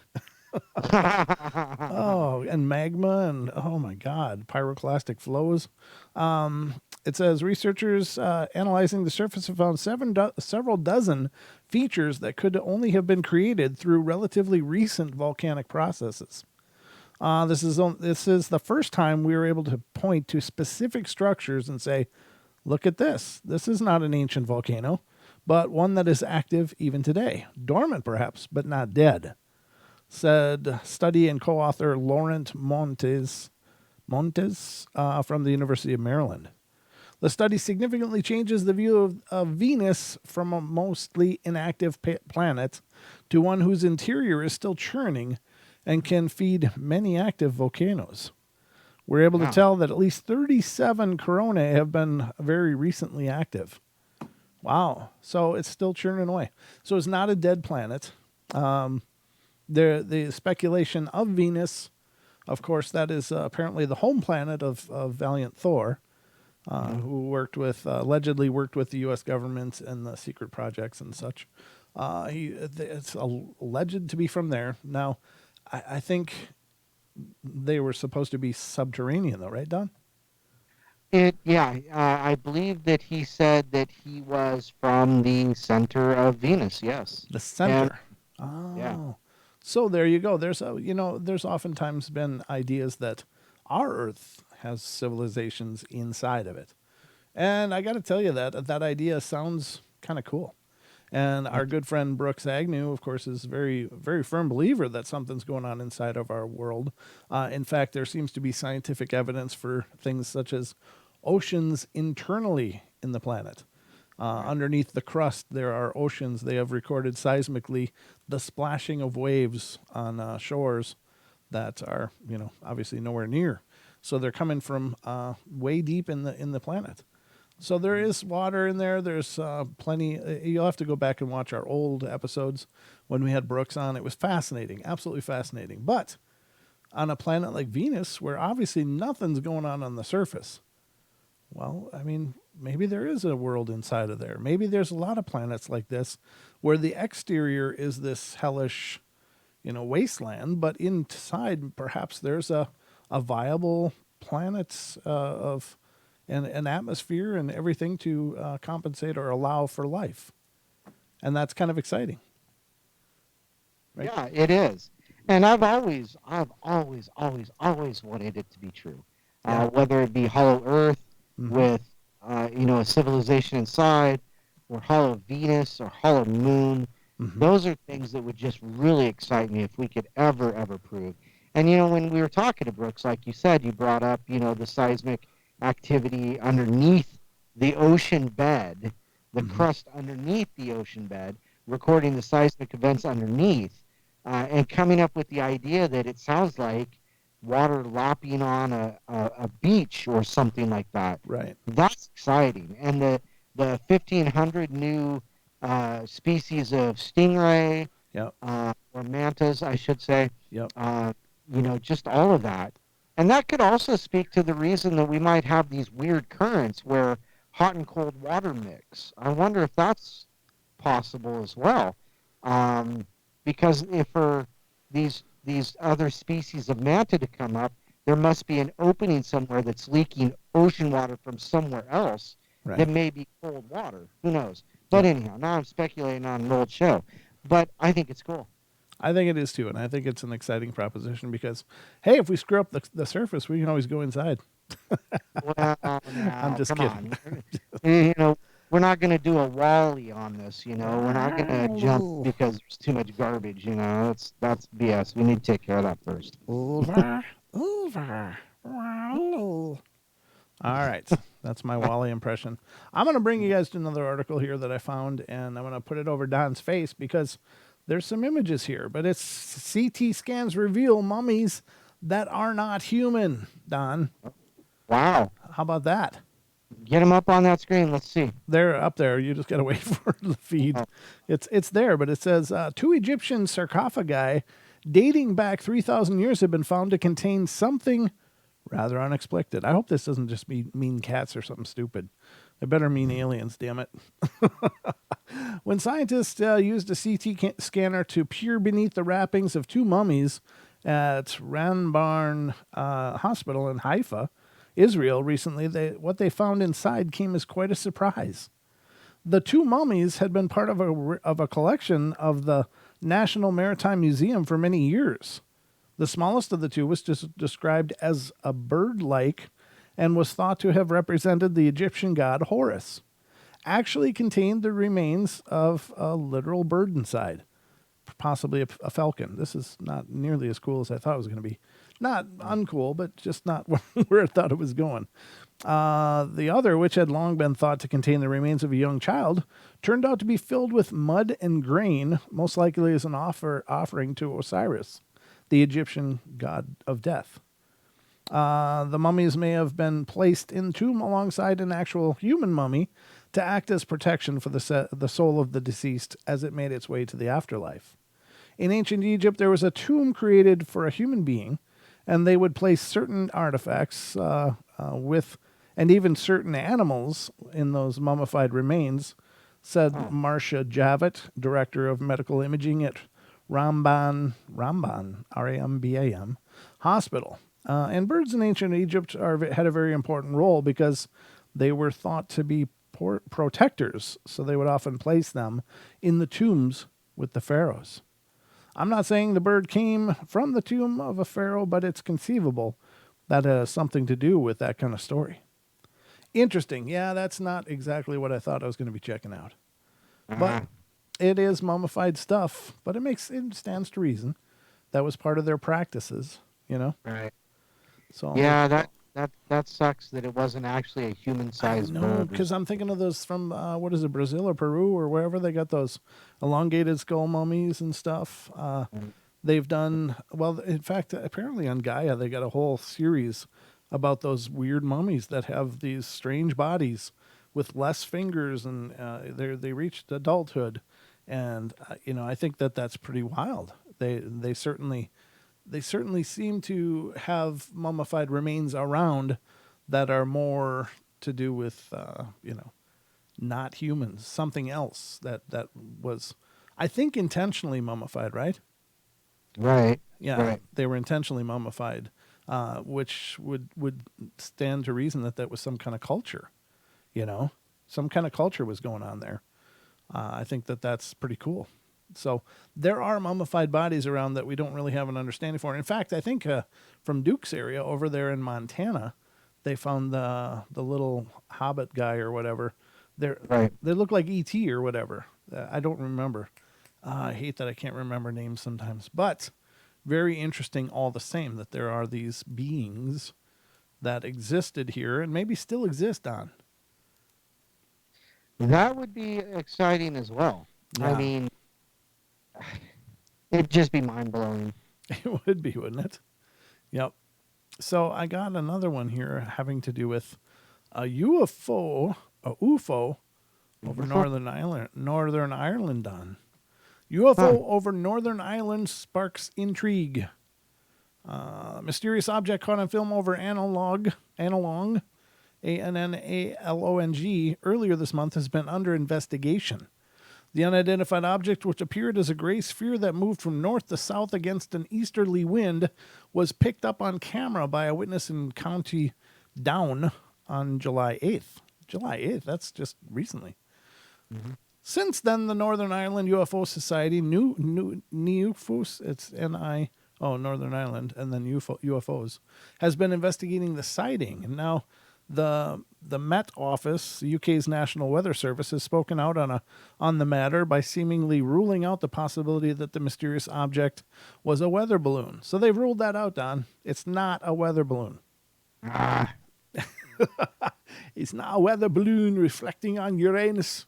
Oh, and magma, and oh my God, pyroclastic flows. It says researchers analyzing the surface have found several dozen features that could only have been created through relatively recent volcanic processes. This is the first time we were able to point to specific structures and say, look at this. This is not an ancient volcano, but one that is active even today. Dormant, perhaps, but not dead, said study and co-author Laurent Montes from the University of Maryland. The study significantly changes the view of Venus from a mostly inactive planet to one whose interior is still churning and can feed many active volcanoes. We're able to tell that at least 37 coronae have been very recently active. Wow. So it's still churning away. So it's not a dead planet. The speculation of Venus, of course, that is apparently the home planet of Valiant Thor, who allegedly worked with the U.S. government and the secret projects and such. It's alleged to be from there. Now, I think they were supposed to be subterranean, though, right, Don? I believe that he said that he was from the center of Venus. Yes, the center. Yeah. So there you go. There's oftentimes been ideas that our Earth has civilizations inside of it, and I got to tell you that idea sounds kind of cool. And our good friend Brooks Agnew, of course, is a very, very firm believer that something's going on inside of our world. In fact, there seems to be scientific evidence for things such as oceans internally in the planet. Underneath the crust, there are oceans. They have recorded seismically the splashing of waves on shores that are, obviously nowhere near. So they're coming from way deep in the planet. So there is water in there. There's plenty. You'll have to go back and watch our old episodes when we had Brooks on. It was fascinating, absolutely fascinating. But on a planet like Venus, where obviously nothing's going on the surface, well, I mean, maybe there is a world inside of there. Maybe there's a lot of planets like this where the exterior is this hellish, wasteland, but inside perhaps there's a viable planet of an atmosphere and everything to compensate or allow for life. And that's kind of exciting. Right? Yeah, it is. And I've always wanted it to be true. Whether it be Hollow Earth with, a civilization inside, or Hollow Venus or Hollow Moon. Those are things that would just really excite me if we could ever prove. And when we were talking to Brooks, like you said, you brought up the seismic activity underneath the ocean bed, the crust underneath the ocean bed, recording the seismic events underneath, and coming up with the idea that it sounds like water lapping on a beach or something like that. Right. That's exciting. And the 1,500 new species of stingray, Yep. or mantas, I should say, Yep. just all of that. And that could also speak to the reason that we might have these weird currents where hot and cold water mix. I wonder if that's possible as well. Because if for these other species of manta to come up, there must be an opening somewhere that's leaking ocean water from somewhere else Right. that may be cold water. Who knows? But anyhow, now I'm speculating on an old show. But I think it's cool. I think it is too, and I think it's an exciting proposition because, hey, if we screw up the surface, we can always go inside. Well, now, I'm just come kidding. on. We're not going to do a Wally on this. We're not going to jump because there's too much garbage. That's BS. We need to take care of that first. Over. All right. That's my Wally impression. I'm going to bring you guys to another article here that I found, and I'm going to put it over Don's face because there's some images here, but it's CT scans reveal mummies that are not human, Don. Wow. How about that? Get them up on that screen. Let's see. They're up there. You just got to wait for the feed. It's there, but it says 2 Egyptian sarcophagi dating back 3,000 years have been found to contain something rather unexpected. I hope this doesn't just mean cats or something stupid. It better mean aliens, damn it. When scientists used a CT scanner to peer beneath the wrappings of 2 mummies at Ranbarn Hospital in Haifa, Israel, recently, what they found inside came as quite a surprise. The 2 mummies had been part of a collection of the National Maritime Museum for many years. The smallest of the 2 was described as a bird-like and was thought to have represented the Egyptian god Horus. Actually contained the remains of a literal bird inside, possibly a falcon. This is not nearly as cool as I thought it was going to be. Not uncool, but just not where I thought it was going. The other, which had long been thought to contain the remains of a young child, turned out to be filled with mud and grain, most likely as an offering to Osiris, the Egyptian god of death. The mummies may have been placed in tomb alongside an actual human mummy to act as protection for the soul of the deceased as it made its way to the afterlife. In ancient Egypt, there was a tomb created for a human being, and they would place certain artifacts and even certain animals in those mummified remains, said Marcia Javet, director of medical imaging at Ramban, R-A-M-B-A-M, hospital. And birds in ancient Egypt had a very important role because they were thought to be protectors, so they would often place them in the tombs with the pharaohs. I'm not saying the bird came from the tomb of a pharaoh, but it's conceivable that has something to do with that kind of story. Interesting. Yeah, that's not exactly what I thought I was going to be checking out. But it is mummified stuff, but it stands to reason. That was part of their practices, Right. So Yeah, that sucks that it wasn't actually a human-sized No, bird. because I'm thinking of those from, Brazil or Peru or wherever they got those elongated skull mummies and stuff. They've done, well, in fact, apparently on Gaia, they got a whole series about those weird mummies that have these strange bodies with less fingers, and they reached adulthood. And, I think that's pretty wild. They certainly seem to have mummified remains around that are more to do with, not humans, something else that was, I think, intentionally mummified, right? Right. Yeah, Right. They were intentionally mummified, which would stand to reason that was some kind of culture, some kind of culture was going on there. I think that's pretty cool. So there are mummified bodies around that we don't really have an understanding for. In fact, I think from Duke's area over there in Montana, they found the little hobbit guy or whatever. They look like E.T. or whatever. I don't remember. I hate that I can't remember names sometimes. But very interesting all the same that there are these beings that existed here and maybe still exist on. That would be exciting as well. I Yeah. mean, it'd just be mind-blowing. It would be, wouldn't it? Yep. So I got another one here having to do with a UFO over Northern Ireland, Don. UFO over Northern Ireland sparks intrigue. Mysterious object caught on film over Analong, Annalong, earlier this month has been under investigation. The unidentified object, which appeared as a gray sphere that moved from north to south against an easterly wind, was picked up on camera by a witness in County Down on July 8th. July 8th, that's just recently. Mm-hmm. Since then, the Northern Ireland UFO Society, NUFOS, it's N-I, Northern Ireland, and then UFOs, has been investigating the sighting. And now the Met Office, the UK's National Weather Service, has spoken out on the matter by seemingly ruling out the possibility that the mysterious object was a weather balloon. So they've ruled that out, Don. It's not a weather balloon. Ah, It's not a weather balloon reflecting on Uranus.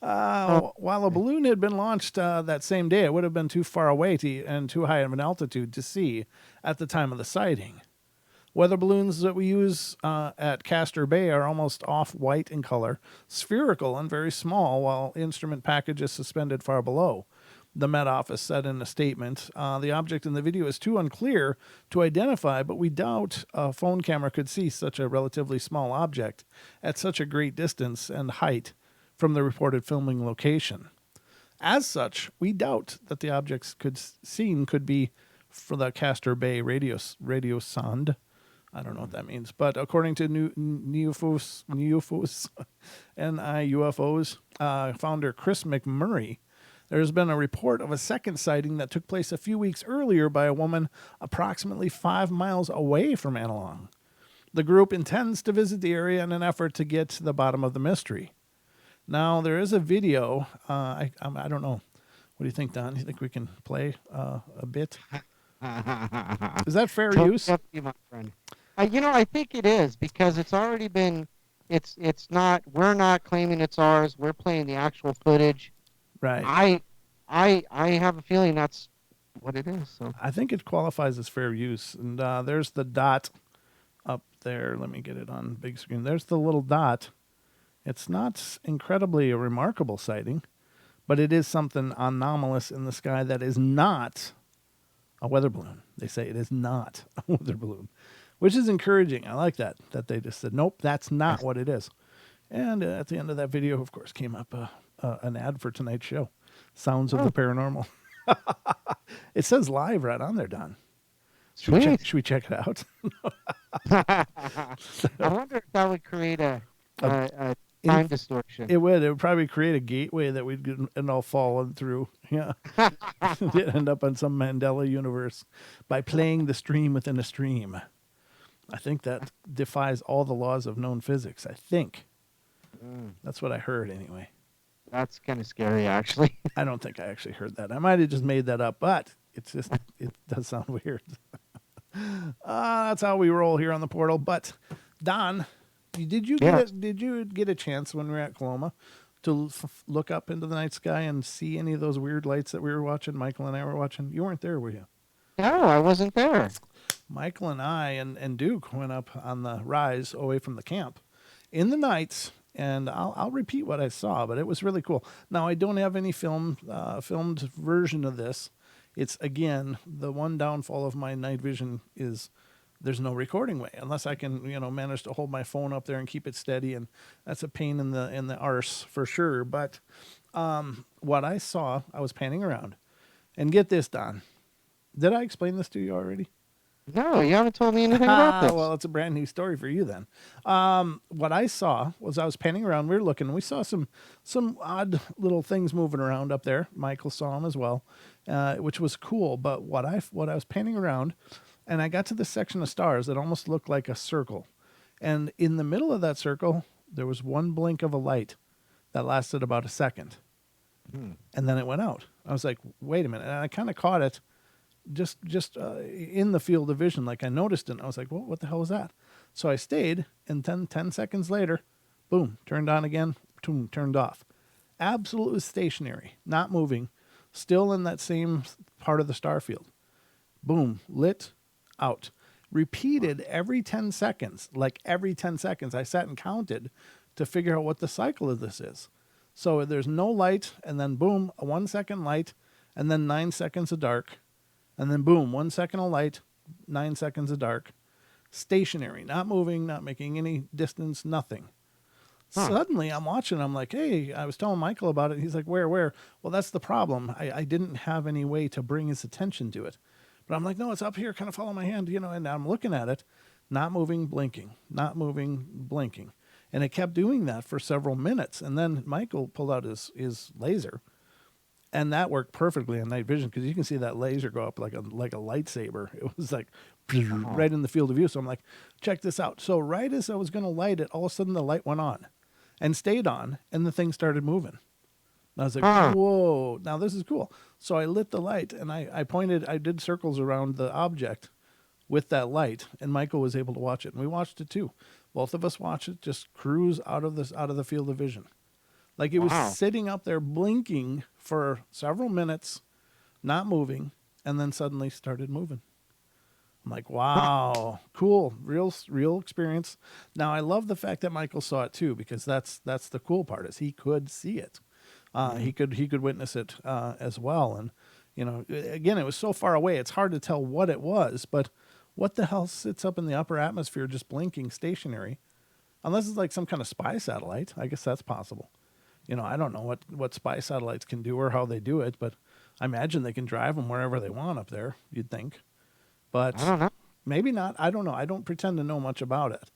While a balloon had been launched that same day, it would have been too far away and too high of an altitude to see at the time of the sighting. Weather balloons that we use at Castor Bay are almost off-white in color, spherical and very small, while instrument package is suspended far below. The Met Office said in a statement, the object in the video is too unclear to identify, but we doubt a phone camera could see such a relatively small object at such a great distance and height from the reported filming location. As such, we doubt that the objects seen could be for the Castor Bay radio sonde. I don't know what that means, but according to NUFOS, NIUFOs founder Chris McMurray, there's been a report of a second sighting that took place a few weeks earlier by a woman approximately 5 miles away from Annalong. The group intends to visit the area in an effort to get to the bottom of the mystery. Now, there is a video. I don't know. What do you think, Don? Do you think we can play a bit? Is that fair use? Up to you, my friend. I think it is, because it's already been. It's not. We're not claiming it's ours. We're playing the actual footage. Right. I have a feeling that's what it is. So I think it qualifies as fair use. And there's the dot up there. Let me get it on big screen. There's the little dot. It's not incredibly a remarkable sighting, but it is something anomalous in the sky that is not a weather balloon. They say it is not a weather balloon, which is encouraging. I like that they just said, nope, that's not what it is. And at the end of that video, of course, came up an ad for tonight's show, Sounds of the Paranormal. It says live right on there, Don. Should we check it out? I wonder if that would create a time distortion. It would. It would probably create a gateway that we'd end all falling through. Yeah. End up on some Mandela universe by playing the stream within a stream. I think that defies all the laws of known physics. I think. That's what I heard anyway. That's kind of scary, actually. I don't think I actually heard that. I might have just made that up, but it does sound weird. That's how we roll here on the portal. But Don, did you get a chance when we were at Coloma to look up into the night sky and see any of those weird lights that we were watching? Michael and I were watching. You weren't there, were you? No, I wasn't there. Michael and I and Duke went up on the rise away from the camp in the nights. And I'll repeat what I saw, but it was really cool. Now, I don't have any filmed version of this. It's, again, the one downfall of my night vision is there's no recording way, unless I can, manage to hold my phone up there and keep it steady. And that's a pain in the arse for sure. But what I saw, I was panning around. And get this, Don. Did I explain this to you already? No, you haven't told me anything about this. Well, it's a brand new story for you then. What I saw was I was panning around. We were looking. We saw some odd little things moving around up there. Michael saw them as well, which was cool. But what I was panning around, and I got to this section of stars that almost looked like a circle. And in the middle of that circle, there was one blink of a light that lasted about a second. And then it went out. I was like, wait a minute. And I kind of caught it just in the field of vision. Like I noticed it. And I was like, well, what the hell was that? So I stayed, and 10 seconds later, boom, turned on again, boom, turned off. Absolutely stationary, not moving, still in that same part of the star field. Boom, lit, out. Repeated every 10 seconds. Like every 10 seconds, I sat and counted to figure out what the cycle of this is. So there's no light, and then boom, a 1 second light, and then 9 seconds of dark, and then boom, 1 second of light, 9 seconds of dark. Stationary, not moving, not making any distance, nothing. Suddenly I'm watching, I'm like, hey, I was telling Michael about it. He's like, where? Well, that's the problem. I didn't have any way to bring his attention to it. But I'm like, no, it's up here, kind of follow my hand, and I'm looking at it, not moving, blinking, not moving, blinking. And it kept doing that for several minutes. And then Michael pulled out his laser, and that worked perfectly on night vision because you can see that laser go up like a lightsaber. It was like right in the field of view. So I'm like, check this out. So right as I was going to light it, all of a sudden the light went on and stayed on, and the thing started moving. And I was like, whoa, now this is cool. So I lit the light, and I did circles around the object with that light, and Michael was able to watch it, and we watched it too. Both of us watched it just cruise out of the field of vision. Like it was sitting up there blinking for several minutes, not moving, and then suddenly started moving. I'm like, wow, cool, real experience. Now I love the fact that Michael saw it too, because that's the cool part is he could see it. He could witness it as well. And again, it was so far away, it's hard to tell what it was. But what the hell sits up in the upper atmosphere just blinking stationary? Unless it's like some kind of spy satellite. I guess that's possible. I don't know what spy satellites can do or how they do it, but I imagine they can drive them wherever they want up there, you'd think. But I don't know. Maybe not. I don't know. I don't pretend to know much about it.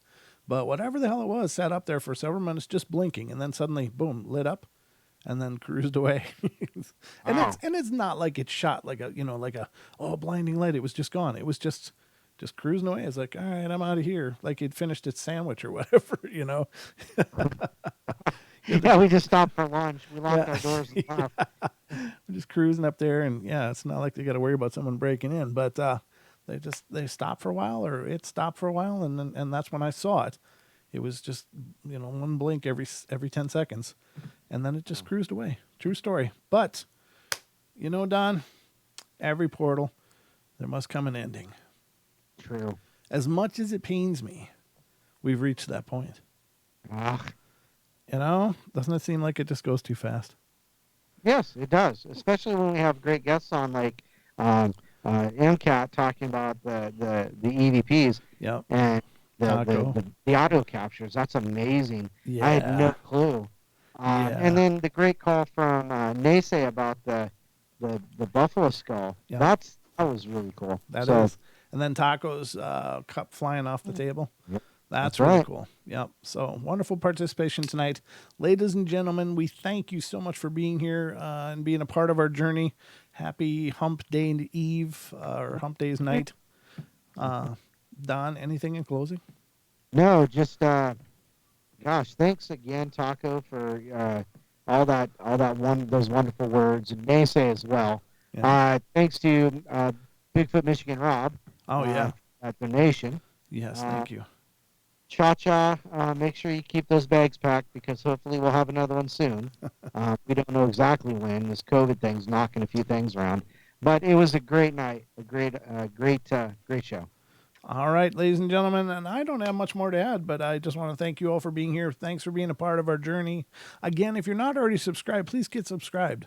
But whatever the hell it was, sat up there for several minutes just blinking, and then suddenly, boom, lit up, and then cruised away. and it's not like it shot like a blinding light. It was just gone. It was just cruising away. It's like, all right, I'm out of here. Like it finished its sandwich or whatever, Yeah, we just stopped for lunch. We locked our doors and left. We're just cruising up there, and it's not like they got to worry about someone breaking in, but they stopped for a while, or it stopped for a while, and that's when I saw it. It was just one blink every 10 seconds, and then it just cruised away. True story. But Don, every portal, there must come an ending. True. As much as it pains me, we've reached that point. Doesn't it seem like it just goes too fast? Yes, it does. Especially when we have great guests on, like MCAT talking about the EVPs. Yep. And the auto captures. That's amazing. Yeah. I had no clue. And then the great call from Naysay about the buffalo skull. Yep. That was really cool. That is. And then Taco's cup flying off the table. Yep. That's really cool. Yep. So wonderful participation tonight. Ladies and gentlemen, we thank you so much for being here and being a part of our journey. Happy Hump Day Eve or Hump Day's night. Don, anything in closing? No, just thanks again, Taco, for those wonderful words, and Naysay as well. Yeah. Thanks to Bigfoot Michigan Rob. That donation. Yes, thank you. Cha-Cha, make sure you keep those bags packed because hopefully we'll have another one soon. We don't know exactly when. This COVID thing's knocking a few things around. But it was a great night, a great show. All right, ladies and gentlemen, and I don't have much more to add, but I just want to thank you all for being here. Thanks for being a part of our journey. Again, if you're not already subscribed, please get subscribed.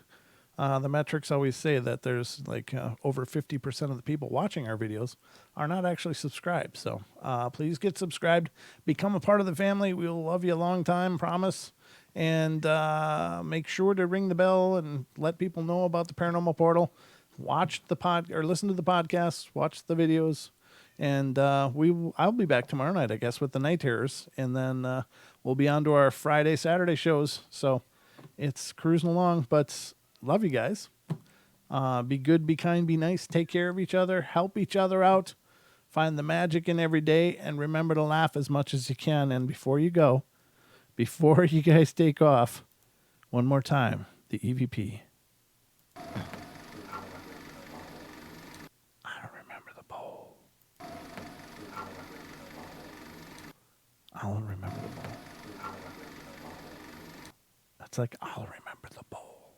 The metrics always say that there's like over 50% of the people watching our videos are not actually subscribed. So please get subscribed. Become a part of the family. We'll love you a long time, promise. And make sure to ring the bell and let people know about the Paranormal Portal. Watch or listen to the podcasts. Watch the videos. And I'll be back tomorrow night, I guess, with the Night Terrors. And then we'll be on to our Friday, Saturday shows. So it's cruising along, but love you guys. Be good, be kind, be nice. Take care of each other. Help each other out. Find the magic in every day. And remember to laugh as much as you can. And before you guys take off, one more time, The EVP. I don't remember the bowl. I'll remember the bowl. That's like, I'll remember the bowl.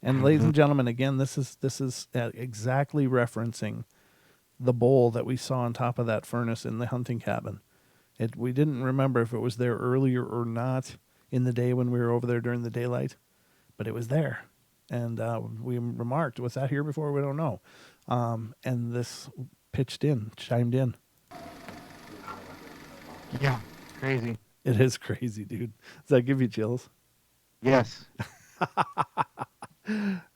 And ladies and gentlemen, again, this is exactly referencing the bowl that we saw on top of that furnace in the hunting cabin. We didn't remember if it was there earlier or not in the day when we were over there during the daylight, but it was there. And we remarked, was that here before? We don't know. And this chimed in. Yeah, crazy. It is crazy, dude. Does that give you chills? Yes.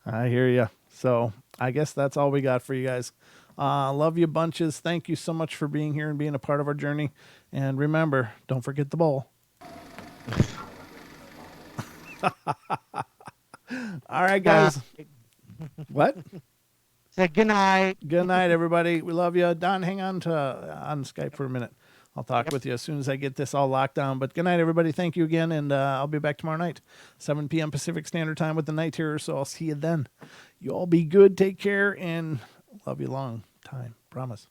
I hear you. So I guess that's all we got for you guys. Love you bunches. Thank you so much for being here and being a part of our journey. And remember, don't forget the bowl. All right, guys. What? Say good night. Good night, everybody. We love you. Don, hang on on Skype for a minute. I'll talk with you as soon as I get this all locked down. But good night, everybody. Thank you again. And I'll be back tomorrow night, 7 p.m. Pacific Standard Time with the Night Terror. So I'll see you then. You all be good. Take care. And love you long time. Promise.